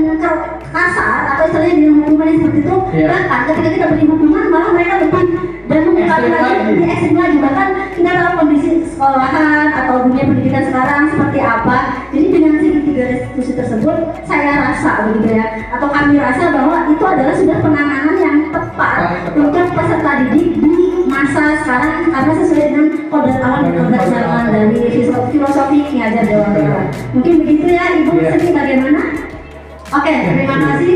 kasar atau istilahnya dengan hukuman yang seperti itu. Bahkan ketika kita beri hukuman malah mereka lebih dan mengungkapkan lagi, lebih ekstrim lagi. Bahkan kita tahu kondisi sekolahan atau dunia pendidikan sekarang seperti apa. Jadi dengan segitiga restitusi tersebut, saya rasa begitu ya, atau kami rasa bahwa itu adalah sudah penanganan yang tepat untuk peserta didik di masa sekarang, karena sesuai dengan kodrat awal dan kodrat zaman dari filosofi Ki Hajar Dewantara. Mungkin begitu ya Ibu, Siti bagaimana? Oke, terima kasih.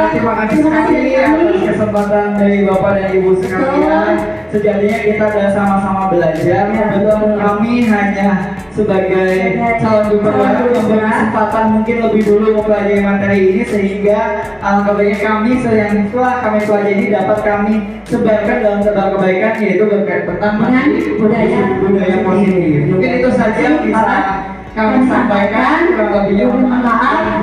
Terima kasih sekali atas kesempatan dari Bapak dan Ibu sekalian. Sejatinya kita sudah sama-sama belajar. Kebetulan kami hanya sebagai calon gubernur yang berkesempatan mungkin lebih dulu mempelajari materi ini, sehingga alhamdulillah kami yang telah kami pelajari dapat kami sebarkan dalam sebar kebaikan, yaitu berkait tentang budaya positif. Mungkin itu saja yang bisa kami sampaikan, kurang lebihnya mohon maaf.